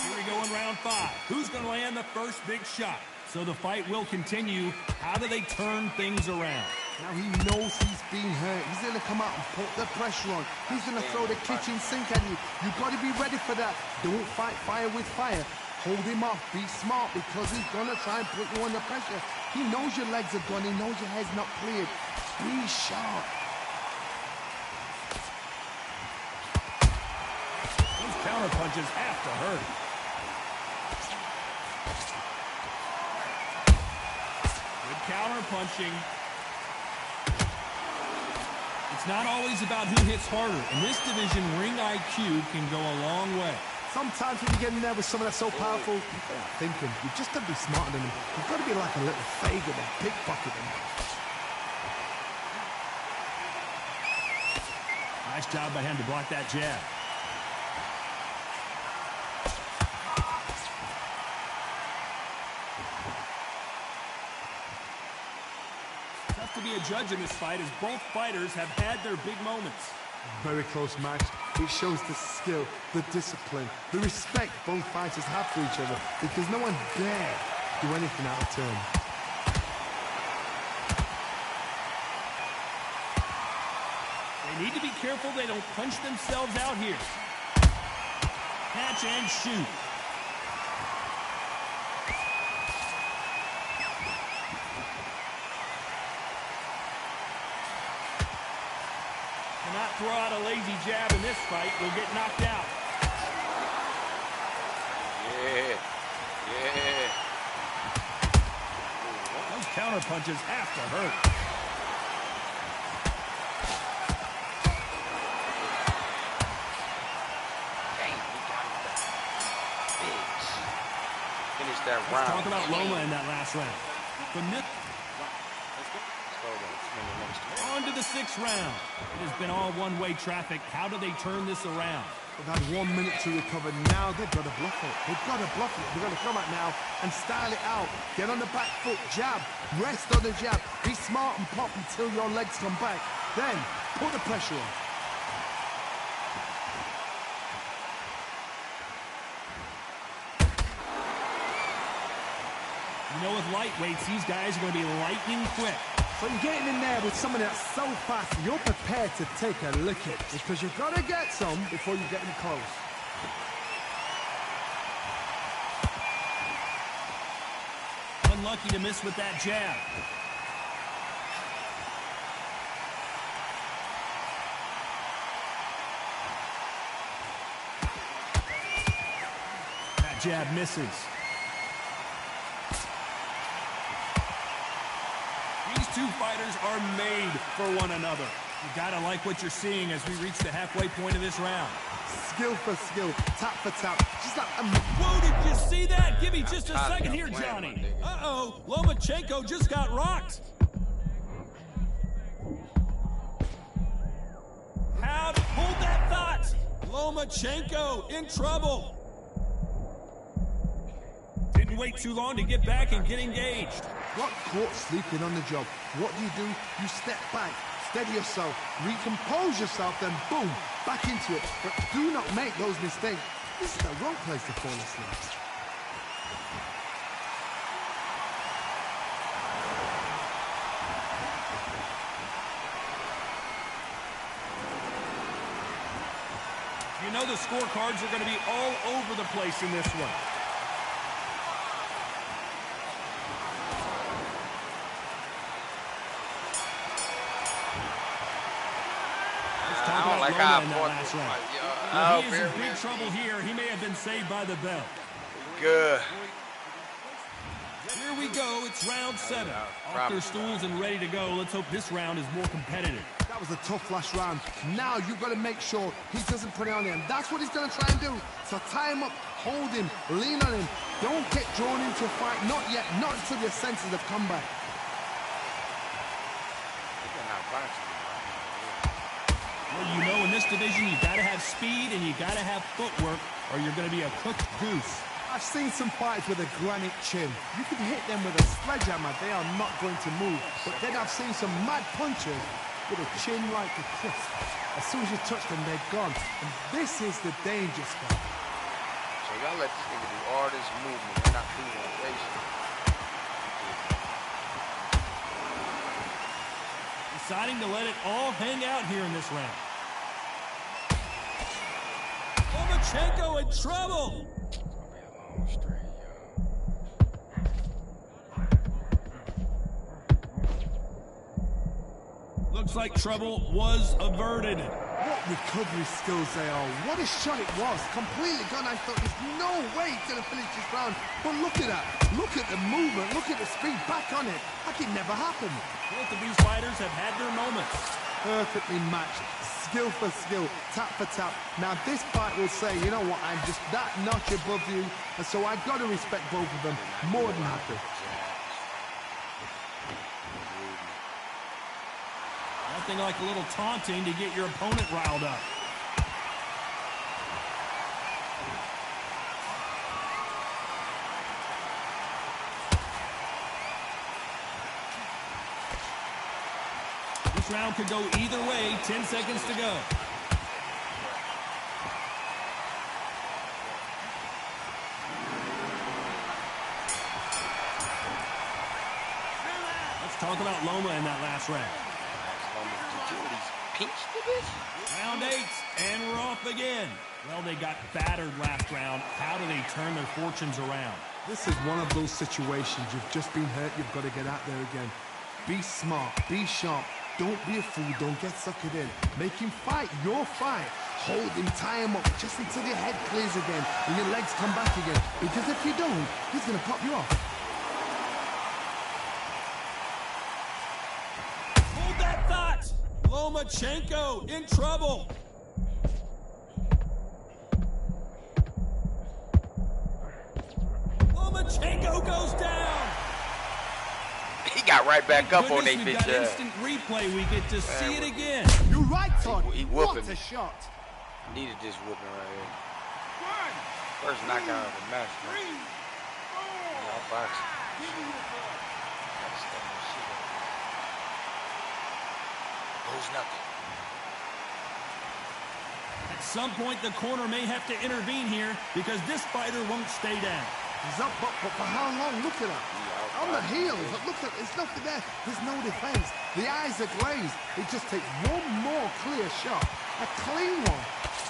Here we go in round 5. Who's going to land the first big shot? So the fight will continue. How do they turn things around? Now he knows he's being hurt. He's going to come out and put the pressure on. He's going to throw the kitchen sink at you. You've got to be ready for that. Don't fight fire with fire. Hold him off. Be smart because he's going to try and put you under pressure. He knows your legs are gone. He knows your head's not cleared. Be sharp. Those counter punches have to hurt. Good counter punching. It's not always about who hits harder. In this division, ring IQ can go a long way. Sometimes when you get in there with someone that's so powerful, you're not thinking. You've just got to be smarter than him. You've got to be like a little faggot and pickpocket him. Nice job by him to block that jab. Tough to be a judge in this fight as both fighters have had their big moments. Very close match. It shows the skill, the discipline, the respect both fighters have for each other because no one dare do anything out of turn. They need to be careful they don't punch themselves out here. Catch and shoot. Cannot throw out a lazy jab in this fight. Will get knocked out. Yeah. Yeah. Those counter punches have to hurt. Finish that round. Let's talk about Loma in that last round. From this on to the 6th round. It has been all one-way traffic. How do they turn this around? They've had 1 minute to recover. Now they've got to bluff it. They've got to bluff it. They've got to come out now and style it out. Get on the back foot, jab, rest on the jab. Be smart and pop until your legs come back. Then put the pressure on. You know, with lightweights, these guys are going to be lightning quick. So you're getting in there with someone that's so fast, you're prepared to take a licking because you've got to get some before you get in close. Unlucky to miss with that jab. That jab misses. These two fighters are made for one another. You gotta like what you're seeing as we reach the halfway point of this round. Skill for skill, tap for tap. Just like whoa, did you see that? Give me just a second here, Johnny. Uh-oh, Lomachenko just got rocked. Hold that thought. Lomachenko in trouble. Didn't wait too long to get back and get engaged. Got caught sleeping on the job. What do? You step back, steady yourself, recompose yourself, then boom, back into it. But do not make those mistakes. This is the wrong place to fall asleep. You know the scorecards are going to be all over the place in this one. I don't like how I fought this fight. Well, he is in big trouble here. He may have been saved by the bell. Good. Here we go. It's round 7. Off their stools and ready to go. Let's hope this round is more competitive. That was a tough last round. Now you've got to make sure he doesn't put it on him. That's what he's going to try and do. So tie him up, hold him, lean on him. Don't get drawn into a fight. Not yet. Not until your senses have come back. Well, you know, in this division, you got to have speed and you got to have footwork, or you're going to be a cooked goose. I've seen some fighters with a granite chin. You can hit them with a sledgehammer. They are not going to move. But then I've seen some mad punchers with a chin like a crisp. As soon as you touch them, they're gone. And this is the danger spot. So y'all let this nigga do all this movement and not do one. deciding to let it all hang out here in this round. Lomachenko in trouble. Looks like trouble was averted. What recovery skills they are. What a shot it was. Completely gone. I thought there's no way he's going to finish this round. But look at that. Look at the movement. Look at the speed back on it. Like it never happened. Both of these fighters have had their moments. Perfectly matched. Skill for skill. Tap for tap. Now this fight will say, you know what, I'm just that notch above you. And so I've got to respect both of them. More than happy. Nothing like a little taunting to get your opponent riled up. This round could go either way. 10 seconds to go. Let's talk about Loma in that last round. Round 8, and we're off again. Well, they got battered last round. How do they turn their fortunes around? This is one of those situations. You've just been hurt. You've got to get out there again. Be smart. Be sharp. Don't be a fool. Don't get suckered in. Make him fight your fight. Hold him, tie him up, just until your head clears again and your legs come back again. Because if you don't, he's going to pop you off. Hold that thought! Lomachenko in trouble. Lomachenko goes down. He got right back up on that bitch. We've got instant replay. We get to see it again. You're right, Todd. He what whooping a me. shot. Needed this whooping right here. First knockout of the match. Y'all boxing. Goes nothing. At some point, the corner may have to intervene here because this fighter won't stay down. He's up, but for how long? Look at him. On the heels. Look at, there's nothing there. There's no defense. The eyes are glazed. It just takes one more clear shot. A clean one.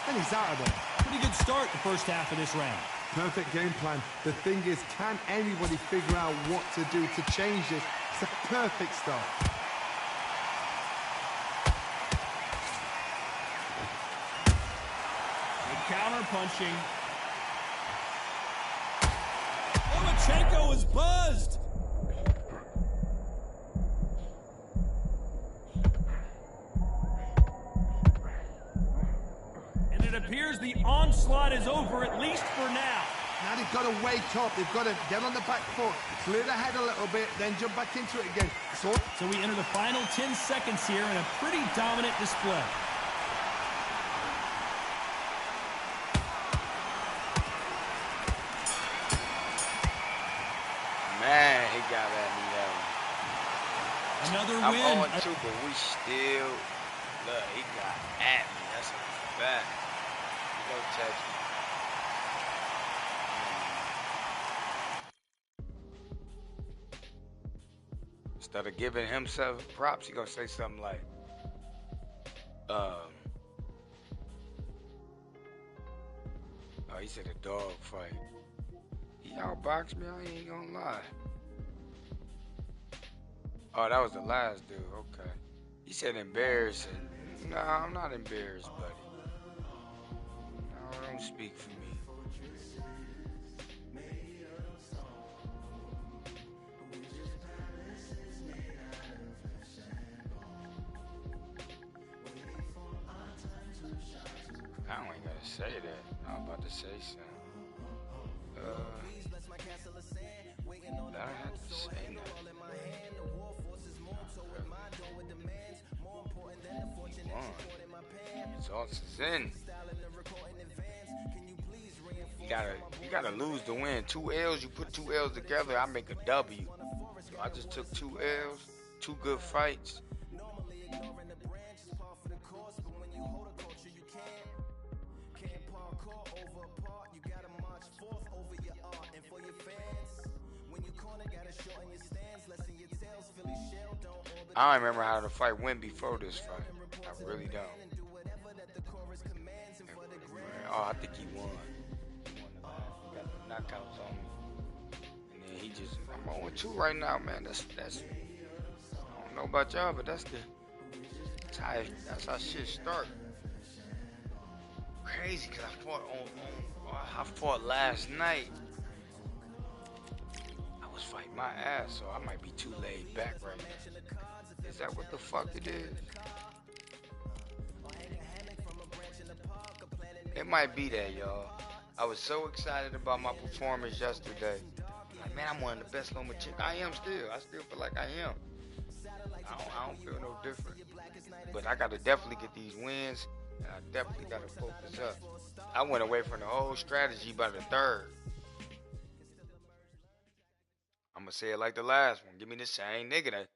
And he's out of there. Pretty good start the first half of this round. Perfect game plan. The thing is, can anybody figure out what to do to change this? It's a perfect start. Good counter punching. Lomachenko is buzzed. And it appears the onslaught is over, at least for now. Now they've got to wake up. They've got to get on the back foot, clear the head a little bit, then jump back into it again. So we enter the final 10 seconds here in a pretty dominant display. Man, he got at me that one. Another I'm win. 0-2, but we still, look, he got at me. That's a fact. He don't touch me. Instead of giving himself props, he gonna say something like, oh, he said a dog fight. He outboxed me, I ain't gonna lie. Oh, that was the last dude, okay. He said embarrassing. No, I'm not embarrassed, buddy. No, don't speak for me. I ain't gotta say that. I'm about to say something. I don't have to say nothing. Results is in. You gotta lose to win. 2 L's, you put 2 L's together, I make a W. So I just took 2 L's, 2 good fights. I don't remember how the fight went before this fight. I really don't. Oh, I think he won. He won the last. He got the knockouts on me. And then he just, I'm 0-2 right now, man. That's I don't know about y'all, but that's how shit start. Crazy, cause I fought last night. I was fighting my ass, so I might be too laid back right now. Is that what the fuck it is? It might be that, y'all. I was so excited about my performance yesterday. Like, man, I'm one of the best Lomachenko. I am still. I still feel like I am. I don't feel no different. But I got to definitely get these wins, and I definitely got to focus up. I went away from the whole strategy by the third. I'm going to say it like the last one. Give me the same nigga that.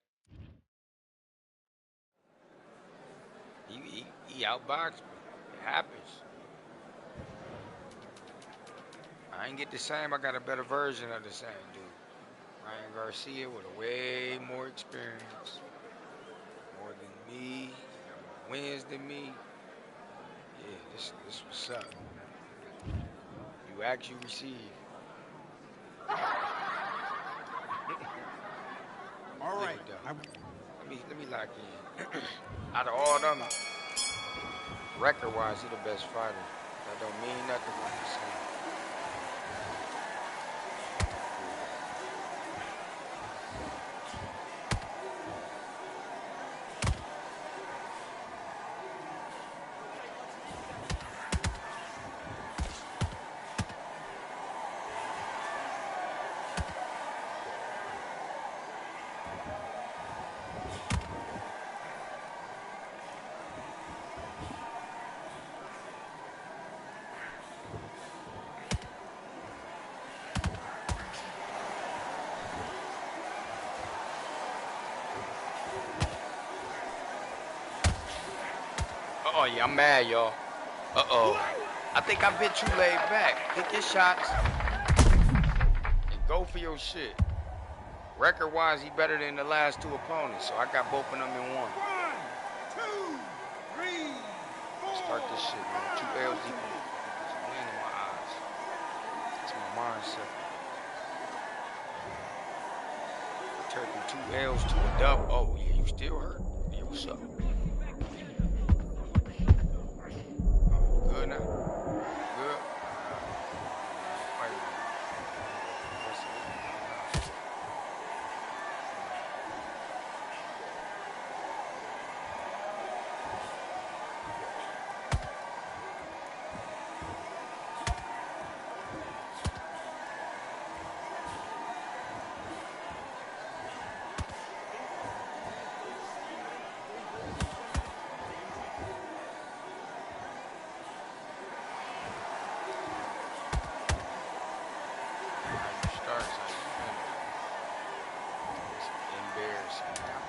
He outboxed me. It happens. I ain't get the same. I got a better version of the same dude. Ryan Garcia with a way more experience. More than me. Got more wins than me. Yeah, this what's up. You ask, you receive. All right. Let me lock in. Out of all them, record-wise, he the best fighter. That don't mean nothing what I'm saying. Oh yeah, I'm mad, y'all. I think I've been too laid back. Pick your shots and go for your shit. Record-wise, he better than the last two opponents, so I got both of them in one. 1, 2, 3, 4. Start this shit, man. 2 L's deep. There's a win in my eyes. That's my mindset. I turned from 2 L's to a dub. Oh yeah, you still hurt? Yeah, what's up? Good now? Good?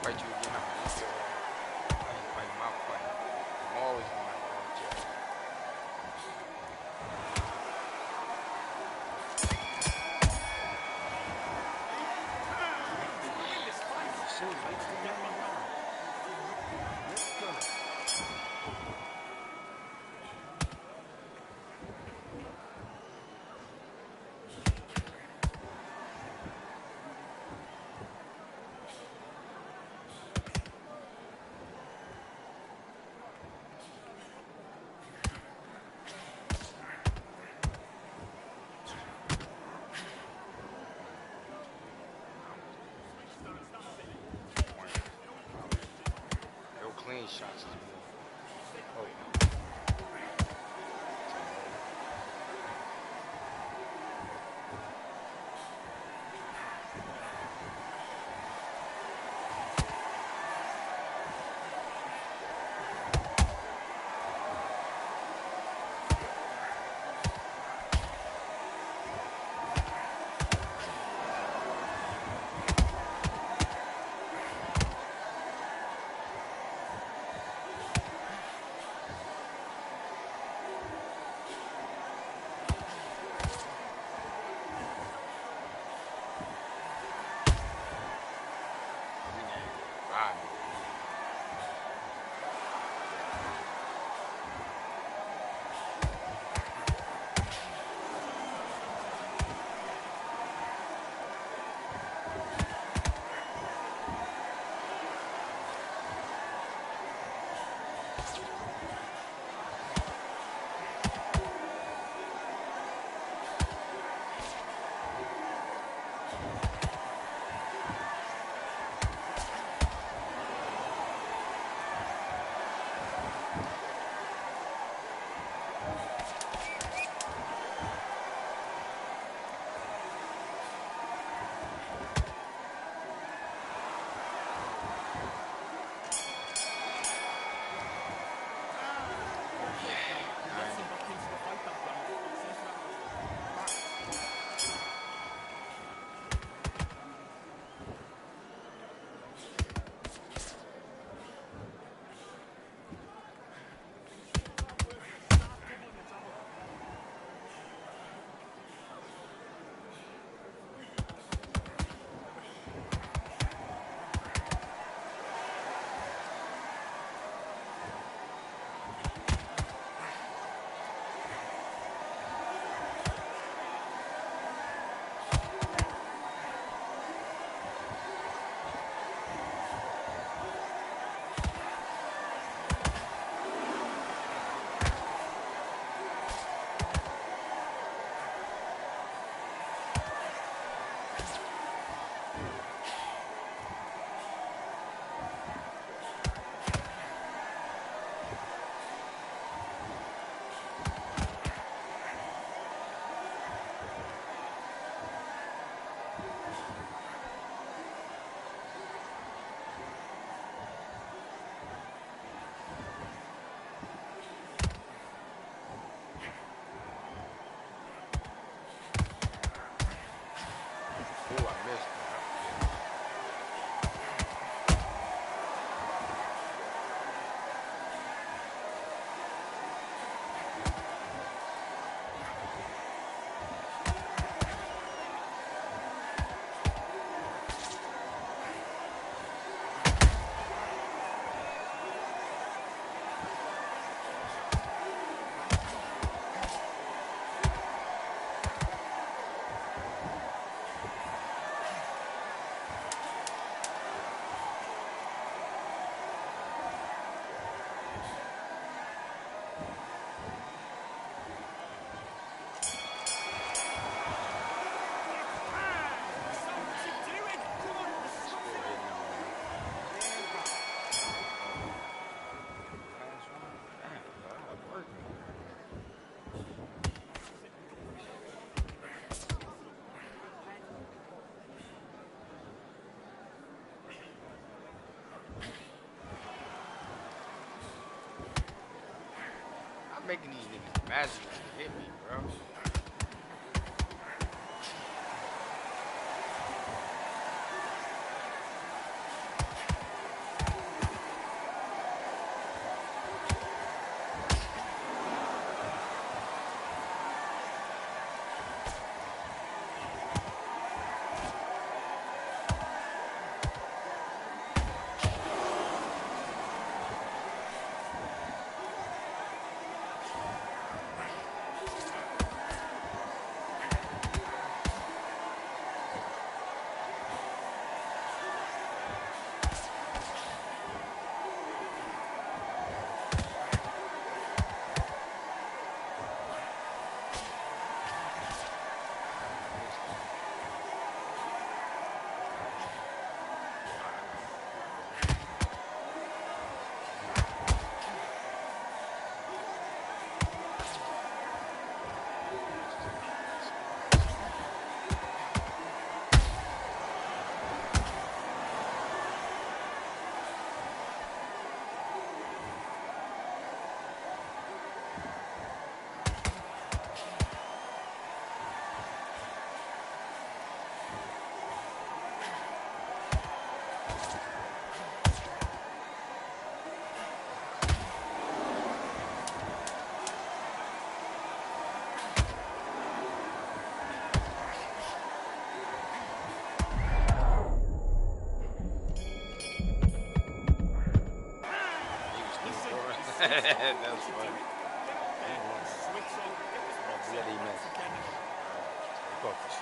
Fight you again, I'm gonna I ain't fighting my fight. I'm always gonna have a judge. Clean shots. Oh. Magic hit me, bro. That's funny. Let him miss. Focus.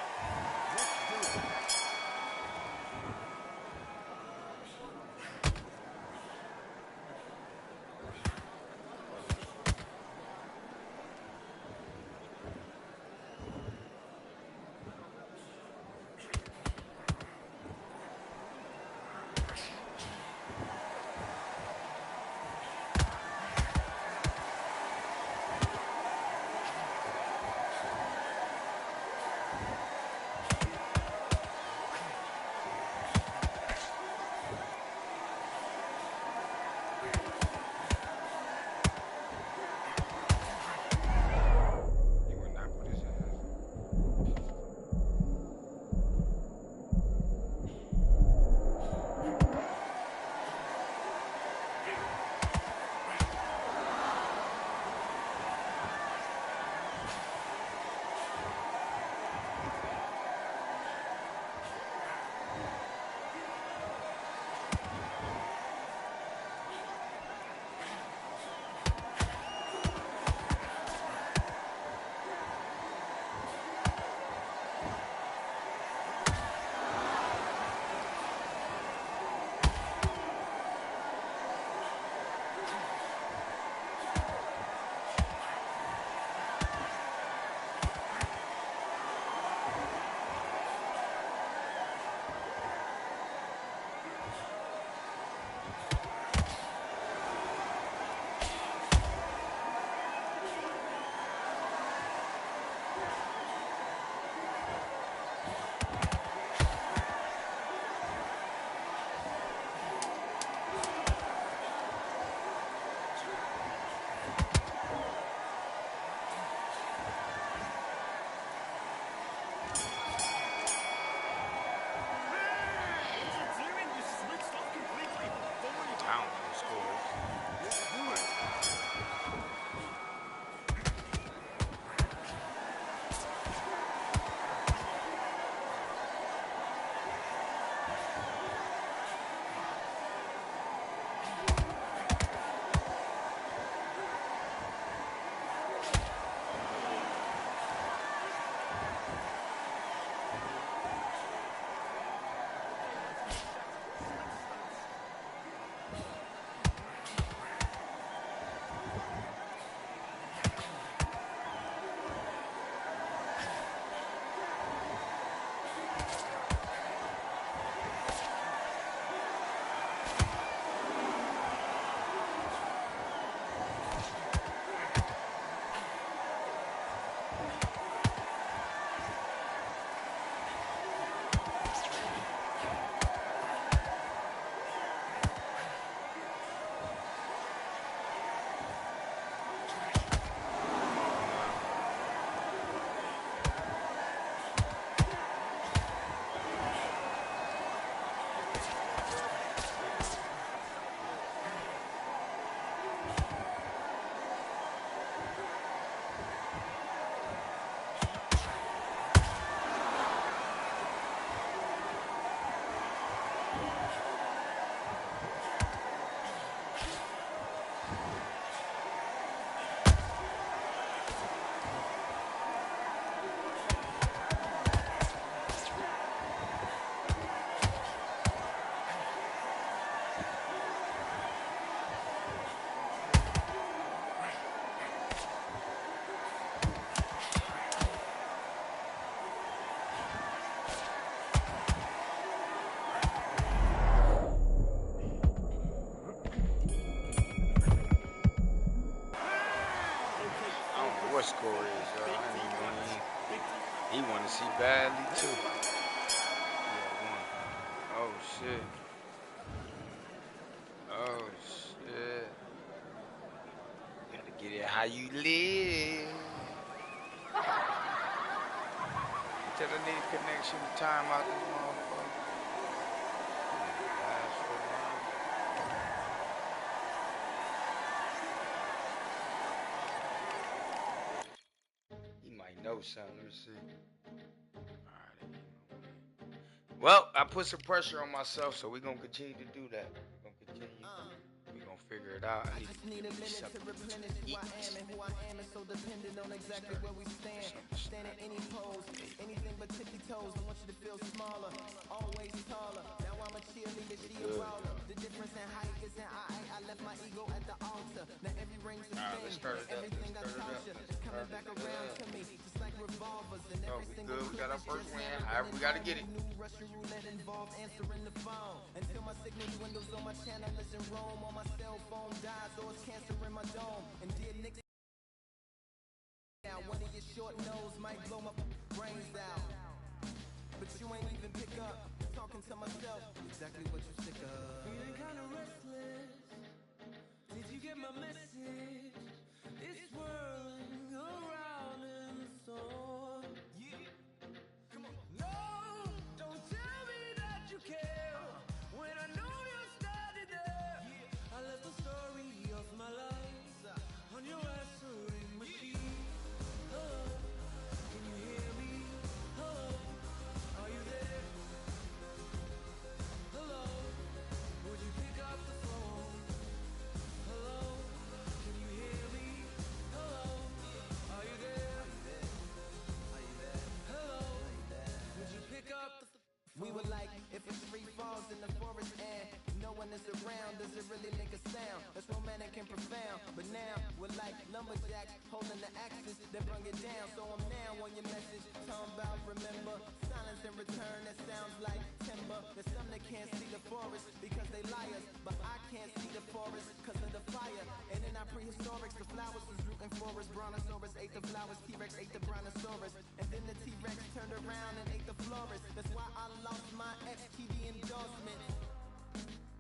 what score is, y'all. He want to see badly too. Yeah, oh shit. Oh shit. Gotta get it how you live. Tell the need connection time out this motherfucker. He might know something. Let me see. Alright. Well, I put some pressure on myself, so we're gonna continue to do that. We're gonna continue. We're gonna figure it out. I need to give me something to eat. Who I am is so dependent on exactly where we stand. Stand in any pose, anything but tippy toes. I want you to feel smaller, always taller. Now I'm a cheerleader, she a brawler. The difference in height isn't I left my ego at the altar. Now every ring's a thing, everything I taught you is coming back around to me, just like revolvers. And every single we got our first win. However, we gotta get it. New Russian roulette involved answering the phone. Until my signal windows on my channel is in Rome, on my cell phone dies or it's cancer in my dome. And dear Nick, now one of your short nose might blow my brains out, but you ain't even pick up. Talking to myself, exactly what you sick of. Feeling kinda restless. Did you get my message? It's swirling around in the storm. Yeah. Come on. No, don't tell me that you care when I know you're standing there. Yeah. I left the story of my life on your answering machine. Hello, can you hear me? Hello, are you there? Hello, would you pick up the phone? Hello, can you hear me? Hello, are you there? Hello, would you pick up the phone? We were like, if a tree falls in the forest and no one is around, does it really make a sound? That's romantic and profound. But now we're like lumberjacks holding the axes that bring it down. So I'm now on your message, talking about remember silence in return. That sounds like timber. There's some that can't see the forest because they liars, but I can't see the forest because of the fire. And in our prehistorics, the flowers was rooting for us. Brontosaurus ate the flowers, T-Rex ate the brontosaurus, and then the T-Rex turned around and ate the florist. That's why I lost my FTD endorsement.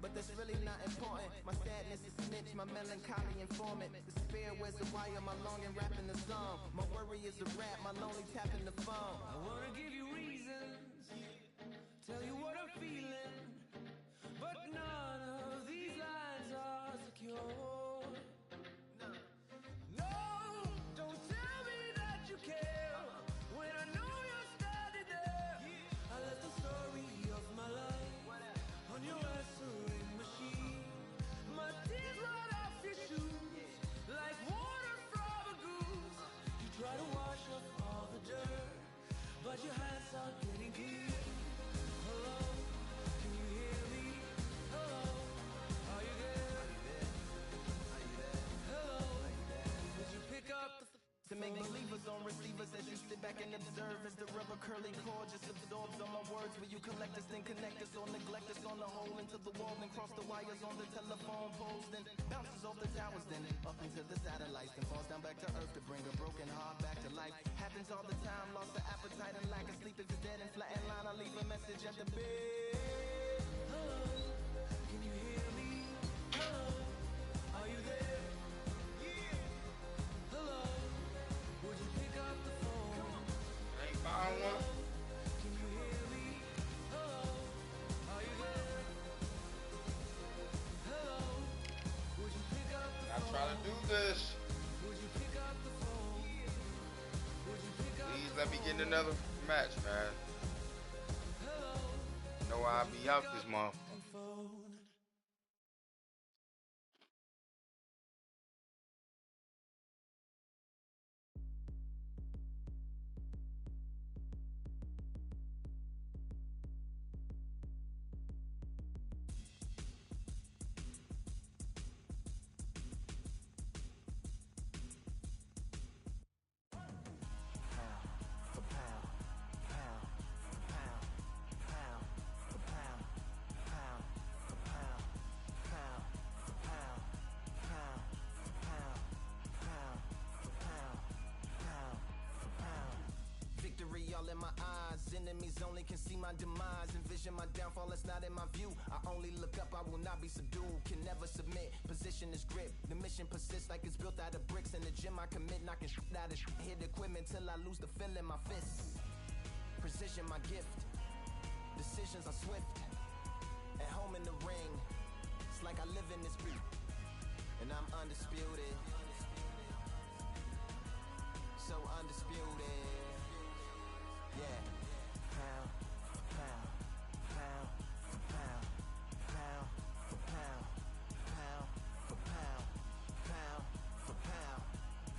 But that's really not important. My sadness is snitch, my melancholy informant. Despair wears a wire, my longing rapping the song. My worry is a rap, my lonely tapping the phone. I wanna give you reasons, tell you what I'm feeling, but none of these lines are secure. No, don't tell me that you care when I know you're standing there. I left the story of my life on your answering machine. My tears run off your shoes like water from a goose. You try to wash off all the dirt, but your hands are getting clean. Hello, can you hear me? Hello, are you there? Hello, would you pick up the to make believers on receivers as you sit back and observe as the rubber curling cord just absorbs all my words. Will you collect us, then connect us, or neglect us on the hole into the wall, then cross the wires on the telephone poles, then bounces off the towers, then up into the satellites, then falls down back to earth to bring a broken heart back to life. Happens all the time, lost the appetite and lack of sleep. If it's dead and flat and line, I leave a message at the bed. Hello, can you hear me? Hello, are you there? Hello, would you pick up the phone? Ain't found one. Can you hear me? Hello, are you there? Hello, would you pick up the phone? I try to do this. Would you pick up the phone? Would you pick up Please let me get in another match, man. Know I'll be out this month. phone? my eyes. Enemies only can see my demise. Envision my downfall, that's not in my view. I only look up, I will not be subdued. Can never submit, position is grip. The mission persists like it's built out of bricks. In the gym I commit, knocking shit out of shit. Hit equipment till I lose the feel in my fists. Precision my gift. Decisions are swift. At home in the ring, it's like I live in this beat. And I'm undisputed. So undisputed. Yeah. Pound for pound, pound for pound, pound for pound, pound for pound, pound for pound,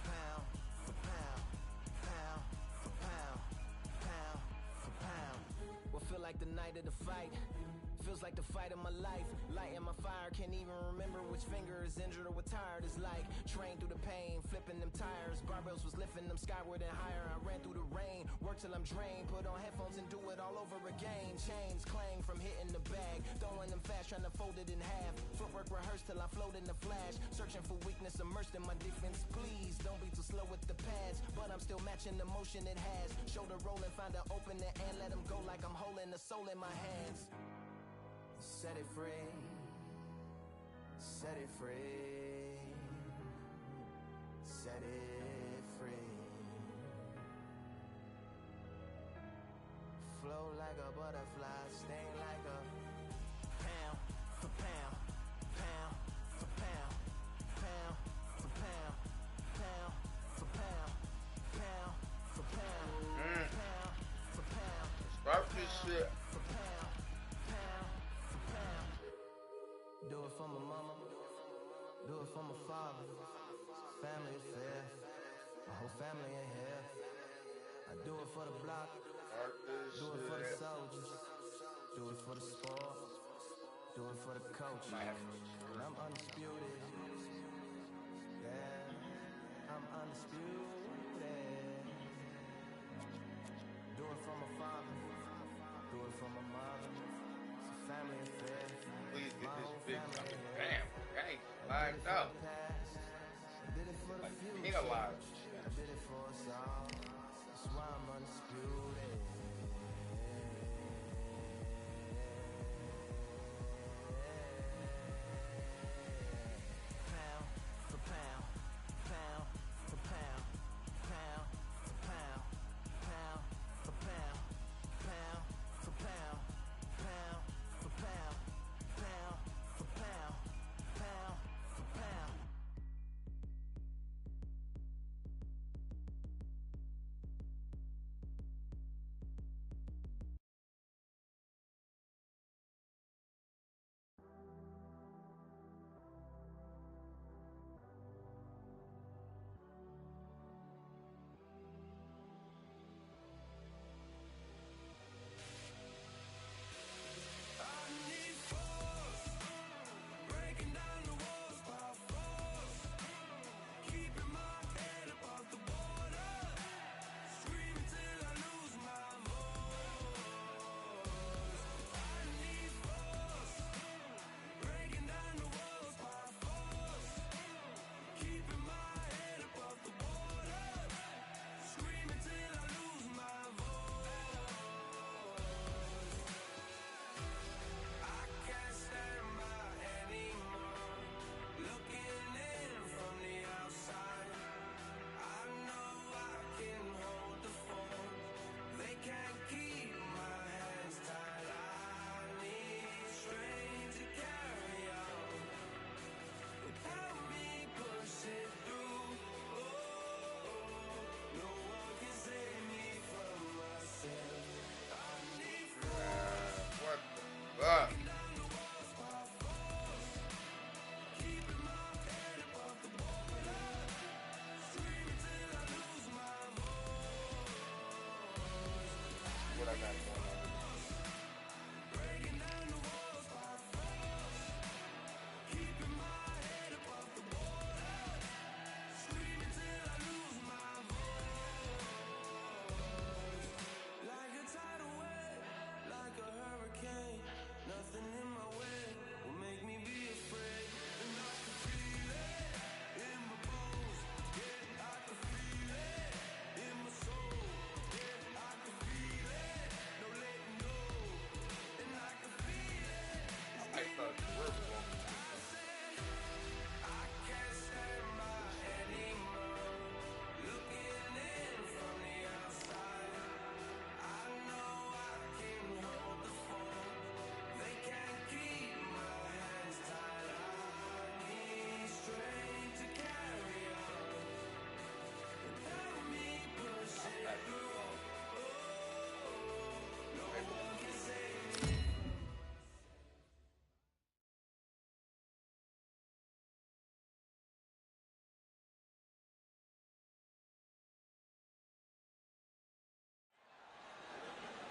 pound for pound, pound for pound, pound for pound. What feel like the night of the fight? Feels like the fight of my life. Lighting my fire, can't even remember which finger is injured or what tired is like. Trained through the pain, flipping them tires. Barbells was lifting them skyward and higher. I ran through the rain, work till I'm drained. Put on headphones and do it all over again. Chains clang from hitting the bag. Throwing them fast, trying to fold it in half. Footwork rehearsed till I float in the flash. Searching for weakness, immersed in my defense. Please, don't be too slow with the pads. But I'm still matching the motion it has. Shoulder rolling, find an opening and let them go like I'm holding the soul in my hands. Set it free, set it free, set it free. Flow like a butterfly, sting like a pound for pound, pound for pound, pound for pound, pound for pound, pound for pound, pound for pound. Start this shit. Do it for my mama, do it for my father. Family affair, my whole family in here. I do it for the block, do it for the soldiers, do it for the sport, do it for the coach. And I'm undisputed, yeah, I'm undisputed. Do it for my father, do it for my mother. It's a family affair. Please get this big fucking bam. Gang, flagged up. Like penalized. I did it for us all. That's why I'm undisputed. Pound for pound, pound for pound, pound for pound, pound for pound, pound for pound, pound for pound, pound for pound, pound for pound.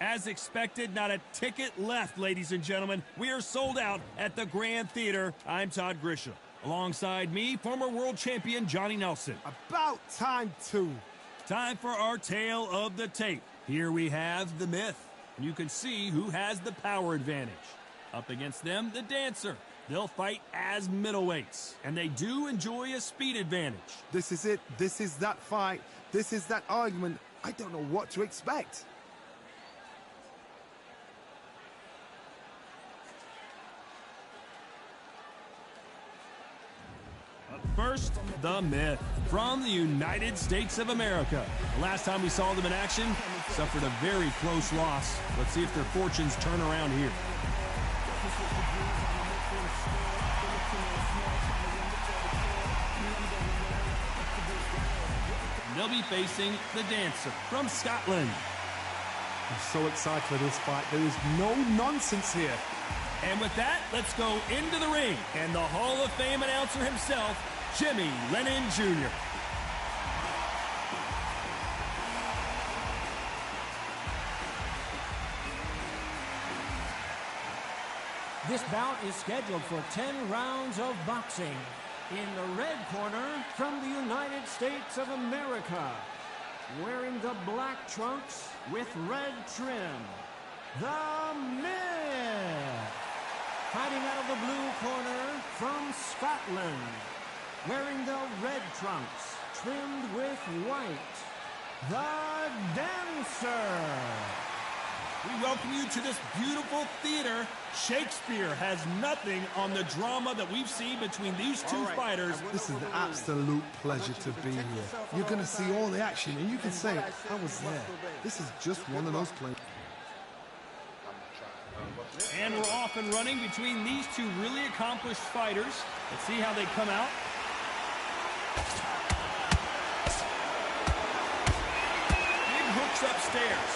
As expected, not a ticket left, ladies and gentlemen. We are sold out at the Grand Theater. I'm Todd Grisham. Alongside me, former world champion Johnny Nelson. About time, too. Time for our tale of the tape. Here we have the myth. And you can see who has the power advantage. Up against them, the dancer. They'll fight as middleweights. And they do enjoy a speed advantage. This is it. This is that fight. This is that argument. I don't know what to expect. First, the myth from the United States of America. The last time we saw them in action, suffered a very close loss. Let's see if their fortunes turn around here. They'll be facing the dancer from Scotland. I'm so excited for this fight. There is no nonsense here. And with that, let's go into the ring. And the Hall of Fame announcer himself, Jimmy Lennon Jr. This bout is scheduled for 10 rounds of boxing. In the red corner, from the United States of America, wearing the black trunks with red trim, the Myth. Fighting out of the blue corner, from Scotland, wearing the red trunks, trimmed with white, the Dancer. We welcome you to this beautiful theater. Shakespeare has nothing on the drama that we've seen between these two fighters. This is an absolute pleasure to be here. You're going to see all the action, and you can say, I was there. This is just one of those plays. And we're off and running between these two really accomplished fighters. Let's see how they come out. Big hooks upstairs.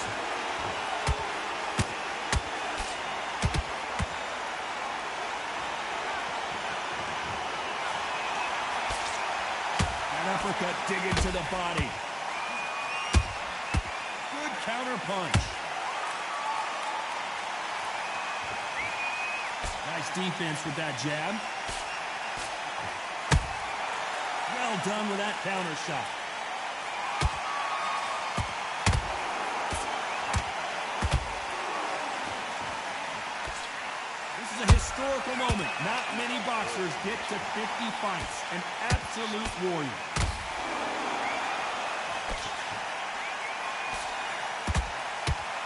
An uppercut digging to the body. Good counter punch. Nice defense with that jab. Well done with that counter shot. This is a historical moment. Not many boxers get to 50 fights. An absolute warrior.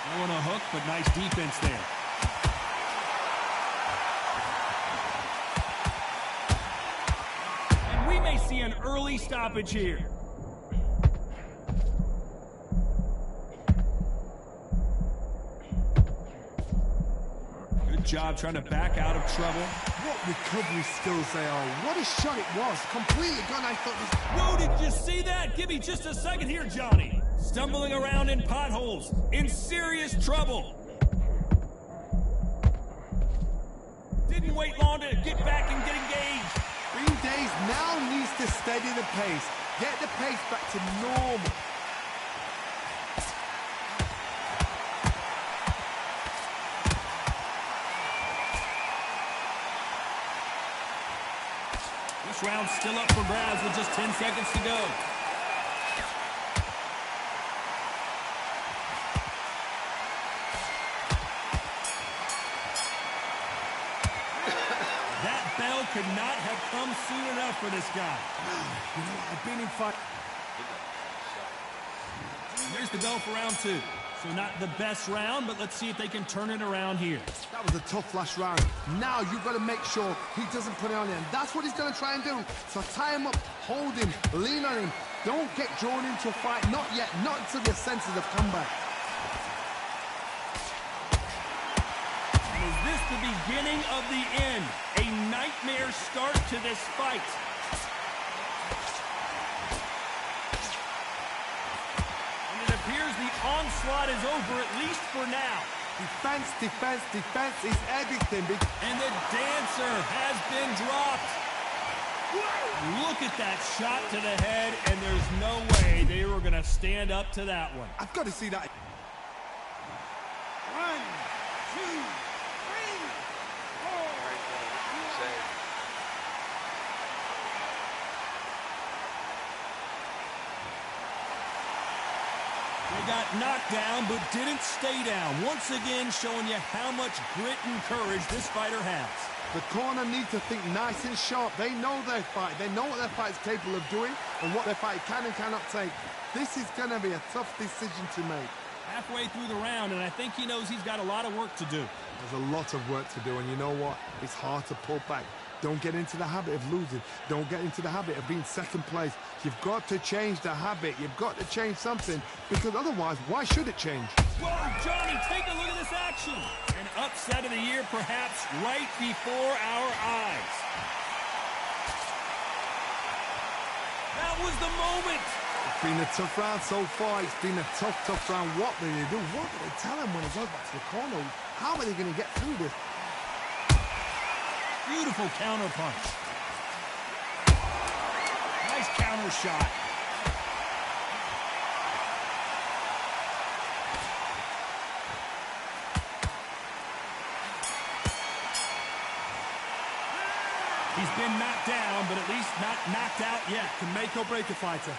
Throwing a hook, but nice defense there. See an early stoppage here. Good job trying to back out of trouble. What recovery skills they are. What a shot it was. Completely gone. I thought this... Whoa, did you see that? Give me just a second here, Johnny. Stumbling around in potholes. In serious trouble. Didn't wait long to get back and get engaged. 3 days now needs to steady the pace. Get the pace back to normal. This round's still up for grabs with just 10 seconds to go. Could not have come soon enough for this guy. You know, I've been in fight. Here's the bell for round two. So not the best round, but let's see if they can turn it around here. That was a tough last round. Now you've got to make sure he doesn't put it on him. That's what he's going to try and do. So tie him up, hold him, lean on him. Don't get drawn into a fight. Not yet. Not until your senses have come back. Is this the beginning of the end? A nightmare start to this fight. And it appears the onslaught is over, at least for now. Defense, defense, defense is everything. And the dancer has been dropped. Look at that shot to the head, and there's no way they were going to stand up to that one. I've got to see that. 1, 2, 3, 4. They got knocked down, but didn't stay down. Once again, showing you how much grit and courage this fighter has. The corner needs to think nice and sharp. They know their fight. They know what their fight is capable of doing and what their fight can and cannot take. This is going to be a tough decision to make. Halfway through the round, and I think he knows he's got a lot of work to do. There's a lot of work to do, and you know what? It's hard to pull back. Don't get into the habit of losing. Don't get into the habit of being second place. You've got to change the habit. You've got to change something, because otherwise, why should it change? Whoa, Johnny, take a look at this action. An upset of the year, perhaps right before our eyes. That was the moment. It's been a tough round so far. It's been a tough, tough round. What do they do? What do they tell him when he goes back to the corner? How are they going to get through this? Beautiful counter punch. Nice counter shot. He's been knocked down, but at least not knocked out yet. Can make or break a fighter.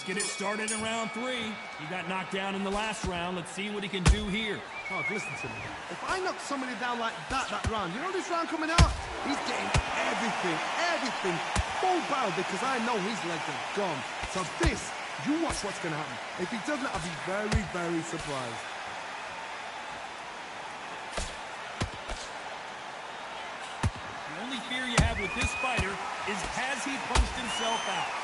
Get it started in round 3. He got knocked down in the last round. Let's see what he can do here. Oh, listen to me. If I knock somebody down like that round, you know this round coming out? He's getting everything full barrel, because I know his legs are gone. So this, you watch what's going to happen. If he doesn't, I'll be very, very surprised. The only fear you have with this fighter is, has he punched himself out?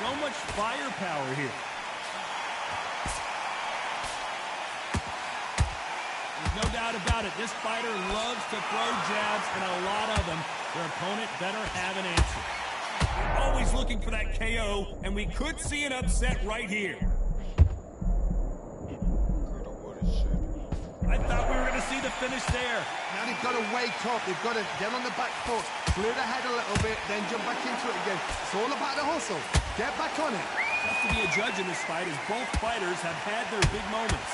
So much firepower here. There's no doubt about it. This fighter loves to throw jabs, and a lot of them. Their opponent better have an answer. They're always looking for that KO, and we could see an upset right here. I thought we were going to see the finish there. Now they've got to wake up. They've got to get on the back foot, clear the head a little bit, then jump back into it again. It's all about the hustle. Get back on it. Tough to be a judge in this fight, as both fighters have had their big moments.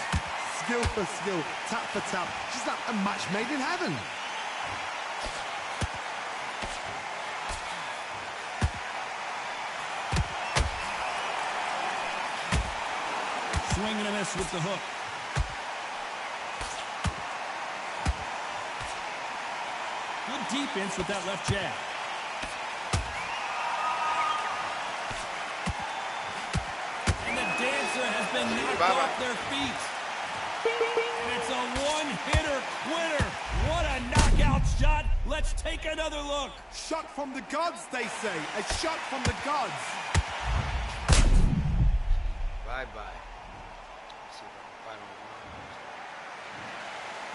Skill for skill, tap for tap. Just like a match made in heaven. Swing and a miss with the hook. Good defense with that left jab. And the dancer has been knocked off their feet. And it's a one-hitter quitter. What a knockout shot. Let's take another look. Shot from the gods, they say. A shot from the gods. Bye-bye.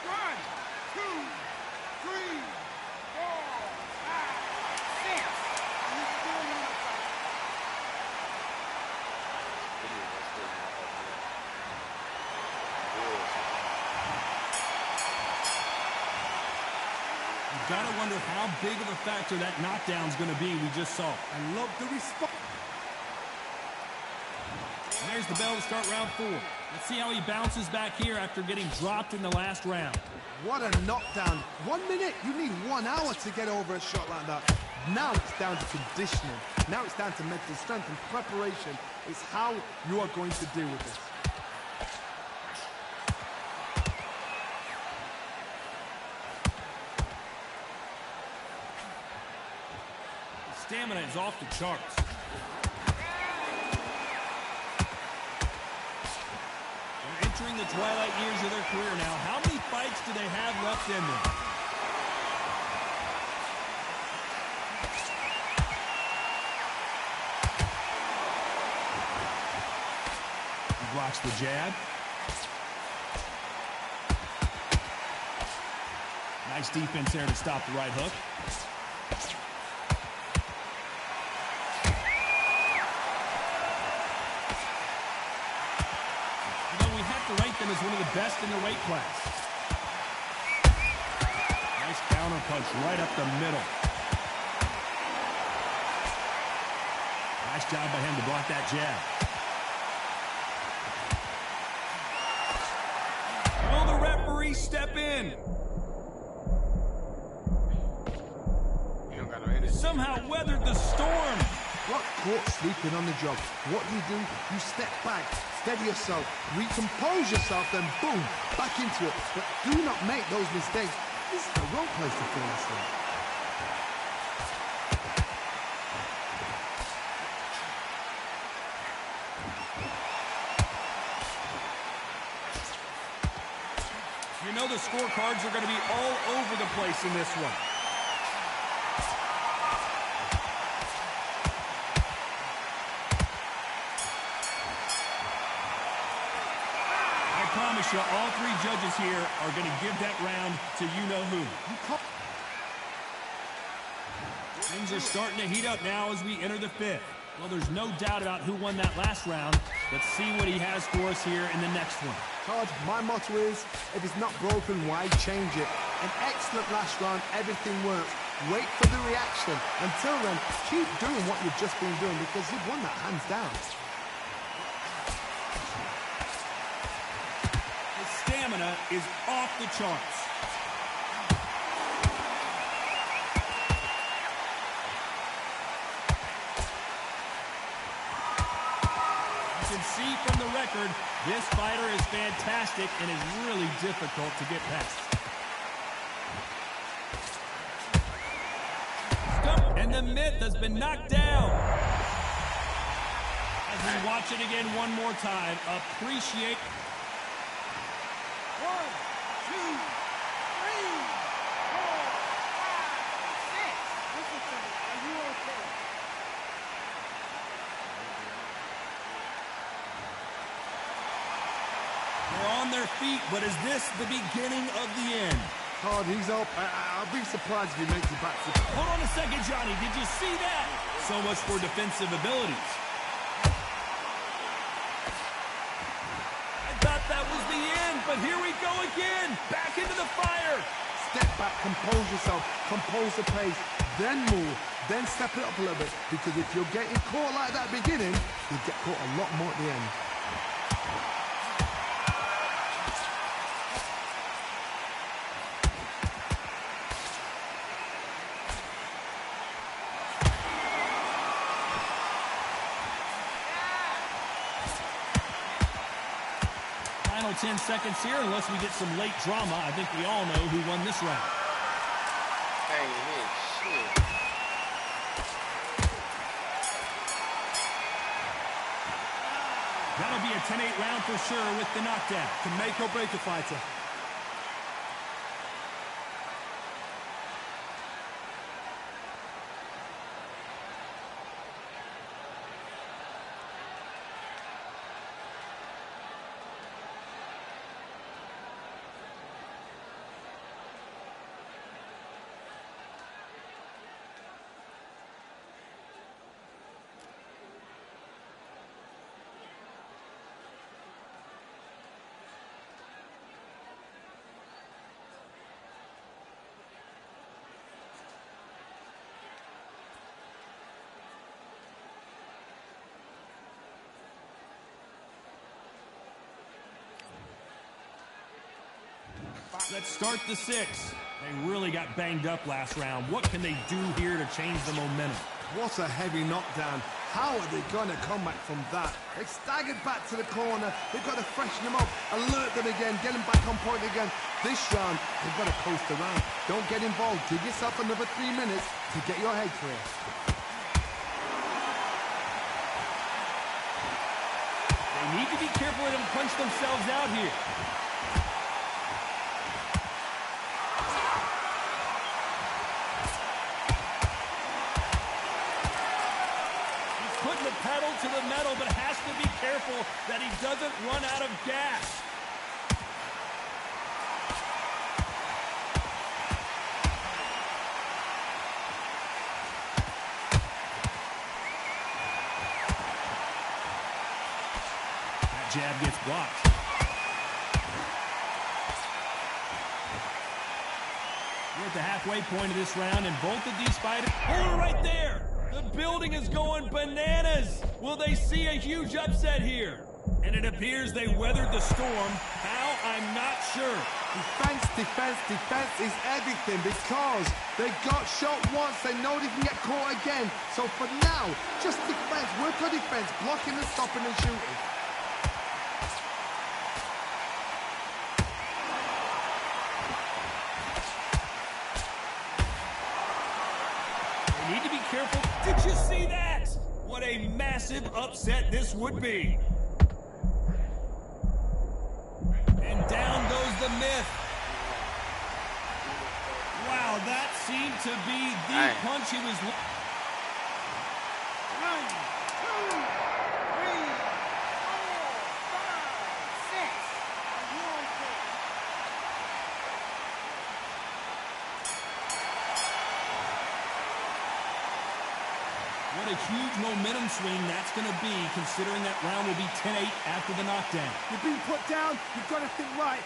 1, 2, 3, 4, 5, 6. You've got to wonder how big of a factor that knockdown's going to be we just saw. I love the response. And there's the bell to start round 4. Let's see how he bounces back here after getting dropped in the last round. What a knockdown. 1 minute, you need 1 hour to get over a shot like that. Now it's down to conditioning. Now it's down to mental strength and preparation. It's how you are going to deal with this. Stamina is off the charts. They're entering the twilight years of their career now. How many fights do they have left in them? He blocks the jab. Nice defense there to stop the right hook. You know, we have to rank them as one of the best in their weight class. Nice counter punch right up the middle. Nice job by him to block that jab. Will the referee step in? Somehow weathered the storm. Got caught sleeping on the job. What do? You step back, steady yourself, recompose yourself, then boom, back into it. But do not make those mistakes. This is the wrong place to feel this thing. You know the scorecards are going to be all over the place in this one. All three judges here are going to give that round to you-know-who. Things are starting to heat up now as we enter the fifth. Well, there's no doubt about who won that last round. Let's see what he has for us here in the next one. Todd, my motto is, if it's not broken, why change it? An excellent last round, everything works. Wait for the reaction. Until then, keep doing what you've just been doing because you've won that hands down. Stamina is off the charts. You can see from the record, this fighter is fantastic and is really difficult to get past. And the myth has been knocked down. As we watch it again one more time, appreciate 1, 2, 3, 4, 5, 6. Listen to me. Are you okay? They're on their feet, but is this the beginning of the end? Todd, he's up. I'll be surprised if he makes it back to... Hold on a second, Johnny. Did you see that? So much for defensive abilities. That was the end, but here we go again. Back into the fire. Step back, compose yourself, compose the pace, then move, then step it up a little bit. Because if you're getting caught like that beginning, you'll get caught a lot more at the end. Final 10 seconds here, unless we get some late drama. I think we all know who won this round. Hey, shit. That'll be a 10-8 round for sure with the knockdown. To make or break a fighter. Let's start the sixth. They really got banged up last round. What can they do here to change the momentum? What a heavy knockdown. How are they going to come back from that? They staggered back to the corner. They've got to freshen them up, alert them again, get them back on point again. This round, they've got to coast around. Don't get involved. Give yourself another 3 minutes to get your head clear. They need to be careful they don't punch themselves out here. Putting the pedal to the metal, but has to be careful that he doesn't run out of gas. jab gets blocked. We're at the halfway point of this round, and both of these fighters... Oh, right there! The building is going bananas! Will they see a huge upset here? And it appears they weathered the storm. How? I'm not sure. Defense, defense, defense is everything because they got shot once. They know they can get caught again. So for now, just defense. Work on defense. Blocking and stopping and shooting. They need to be careful. Did you see that? What a massive upset this would be. And down goes the myth. Wow, that seemed to be the punch he was... 1, 2, 3, 4, 5, 6. Are you okay? What a huge momentum swing that's going to be, considering that round will be 10-8 after the knockdown. You're being put down. You've got to think right.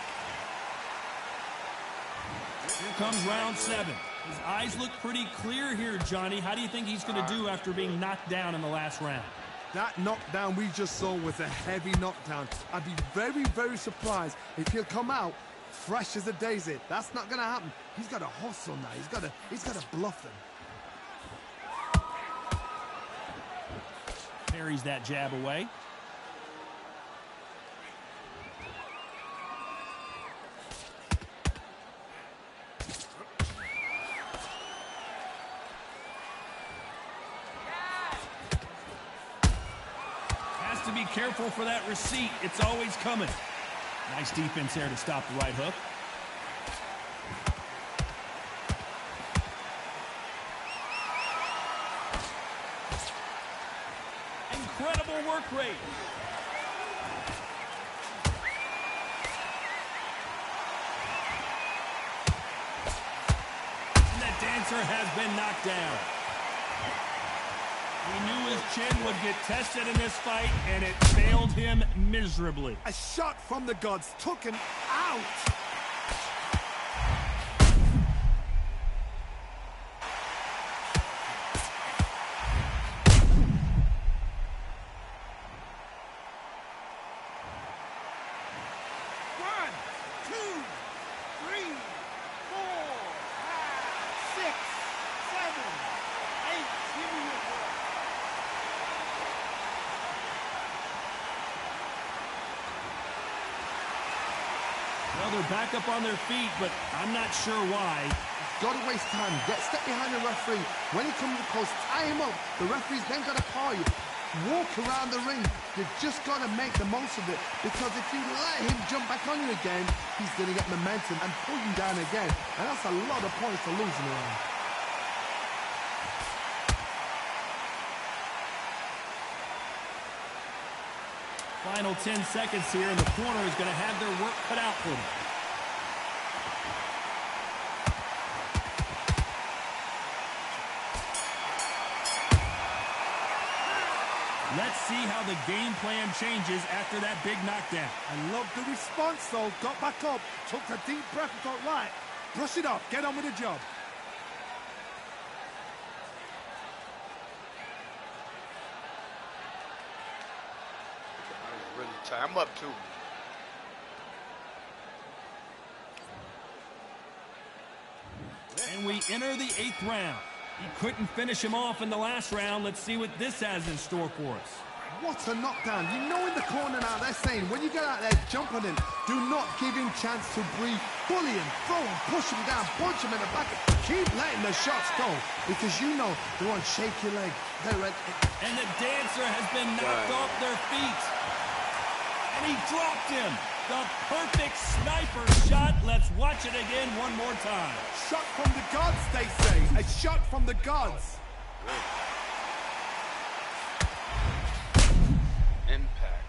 Here comes round 7. His eyes look pretty clear here, Johnny. How do you think he's going to do after being knocked down in the last round? That knockdown we just saw was a heavy knockdown. I'd be very, very surprised if he'll come out fresh as a daisy. That's not going to happen. He's got to hustle now. He's got to bluff them. Parries that jab away. Has to be careful for that receipt. It's always coming. Nice defense there to stop the right hook. Incredible work rate. And that dancer has been knocked down. We knew his chin would get tested in this fight, and it failed him miserably. A shot from the gods took him out. Well, they're back up on their feet, but I'm not sure why. Got to waste time. Step behind the referee. When he comes close, tie him up. The referee's then got to paw you. Walk around the ring. You've just got to make the most of it. Because if you let him jump back on you again, he's going to get momentum and pull you down again. And that's a lot of points to lose in the round. Final 10 seconds here, and the corner is going to have their work cut out for them. Let's see how the game plan changes after that big knockdown. I love the response, though. Got back up, took a deep breath and thought, right, brush it off, get on with the job. Really tight. I'm up 2. And we enter the 8th round. He couldn't finish him off in the last round. Let's see what this has in store for us. What a knockdown. You know in the corner now, they're saying, when you get out there, jump on him. Do not give him chance to breathe. Bully him, throw him, push him down, punch him in the back. Keep letting the shots go, because you know they want to shake your leg. And the dancer has been knocked off their feet. And he dropped him. The perfect sniper shot. Let's watch it again one more time. Shot from the gods, they say. A shot from the gods. Impact.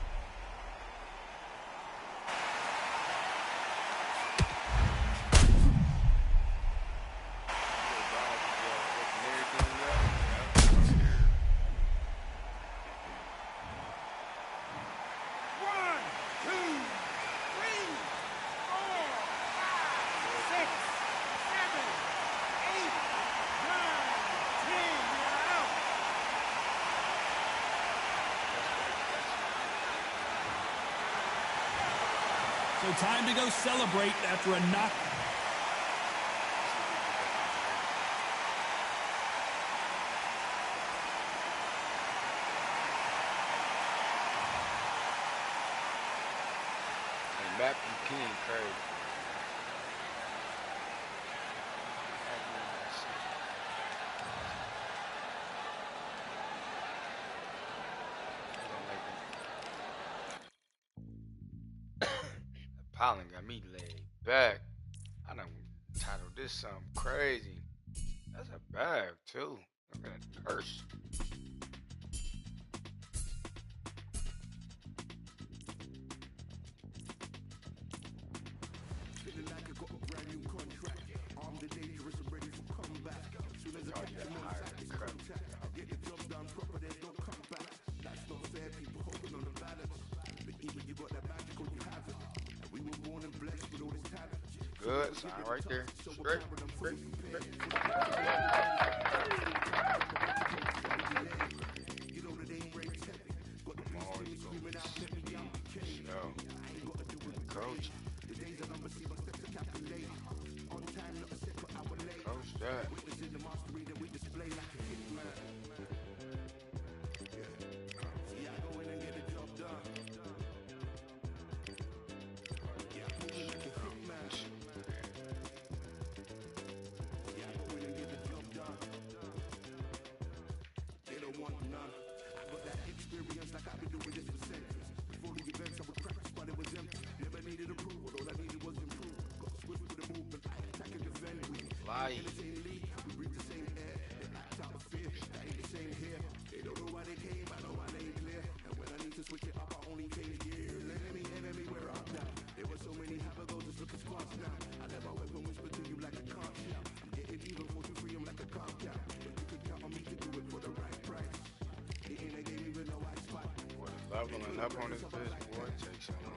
So time to go celebrate after a knock. And Matthew King, crazy. Pollen got me laid back. I done titled this something crazy. That's a bag too. Look at that curse. Feeling like I got a brand new contract. Armed and dangerous and ready for comeback. Soon as I get the contact, get the job done proper, there's no comeback. That's not fair, people hoping on the balance. But even you got that magical, you have it. And we were born and blessed with all this talent. Good sign right there. Straight. You know that ain't race heavy. Got the police screaming out, let me out. No. Coach. The days are number, see my steps are calculated. On time, not a second hour late. Coach that. Witnessing the mastery that we display like a hitman. Yeah, I go in and get the job done. Yeah, I'm moving like a hitman. Yeah, I go in and get the job done. They don't want none. I got that experience like I've been doing this for centuries. Before the events, I would practice, but it was empty. Never needed approval, all I needed was improvement. Got swift with the movement, I attack and defend. We Lie. in the same league, we breathe the same air. They act out of fear, that ain't the same here. They don't know why they came, I know why they ain't clear. And when I need to switch it up, I only change gears. Enemy, we're up now. There were so many have-a-goes, just look at squads now. I let my weapon whisper to you like a can't shout. I'm getting even for to free, I'm like a calm down. But you can count on me to do it for the right price. It ain't a game, even though I spot. Leveling up on this bitch, boy, it takes so long.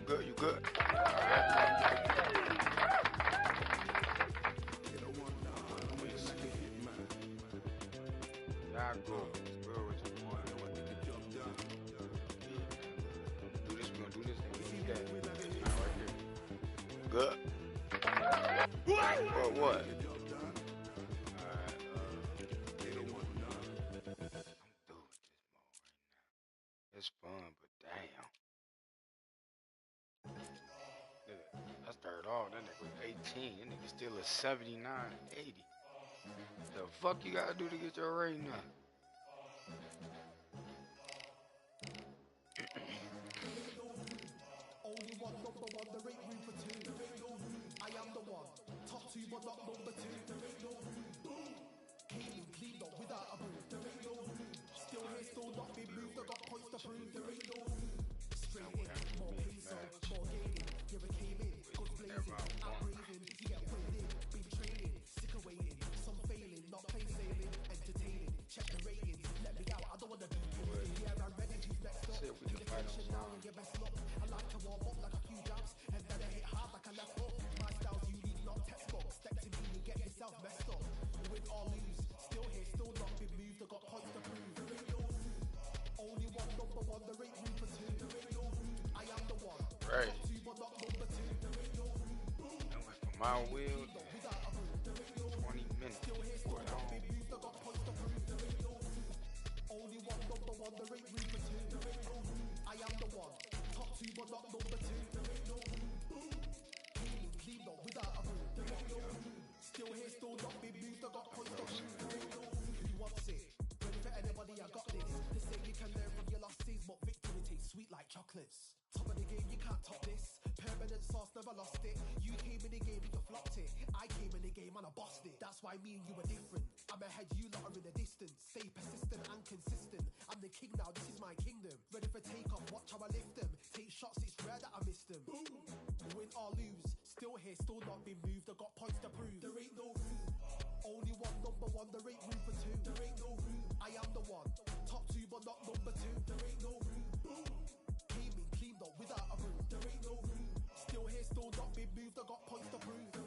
You good. Yeah, good. Do this, we're gonna do this, and we do that. All right, right there. Good. What? Alright, it's fun, but damn. I started off, that nigga was 18. That nigga still a 79, 80. The fuck you gotta do to get your rating up? Only one, number one, there ain't room for two. There ain't no room. I am the one. Top two, but not number two. There ain't no room. Clean, clean up without a move. There ain't no room. Still here, still not been moved. I got points to prove. There ain't no room. Straight in, more pace on, more gaining. Yeah, we came in, guns blazing, outrageing. You get waiting, been training, sick of waiting. Some failing, not plain sailing, entertaining. Check the ratings, let me out. I don't wanna be kidding. Yeah, I'm ready. Who's next up? Do the tension now and get best luck. I like to warm up like a few jabs, and then I hit hard like a left hook. My style's unique, not textbook. Step to me and get yourself messed up. Win or lose, still here, still not been moved. I got points to prove. There ain't no room. Only one, number one. There ain't room for two. There ain't no room. I am the one. Right. Top two, but not number two. There ain't no room. I went from my wheel to 20 minutes. Boy, I don't... Only one, number one. There ain't room for two. There ain't no room. I am the one. Top two, but not number two. There ain't no room. Clean up without a move. There ain't no room. Still here, still not been moved. I got points to prove. There ain't no room. Who wants it? Ready for anybody? I got this. They say you can learn from your losses, but victory tastes sweet like chocolates. Top of the game, you can't top this. Permanent sauce, never lost it. You came in the game and you flopped it. I came in the game and I bossed it. That's why me and you are different. I'm ahead, you lot are in the distance. Stay persistent and consistent. I'm the king now, this is my kingdom. Ready for takeoff, watch how I lift them. Take shots, it's rare that I miss them. Win or lose, still here, still not been moved. I got points to prove. There ain't no room. Only one, number one. There ain't room for two. There ain't no room. I am the one. Top two, but not number two. There ain't no room. Cleaned up without a room. There ain't no room. Still here, still got big moves, I got points to prove.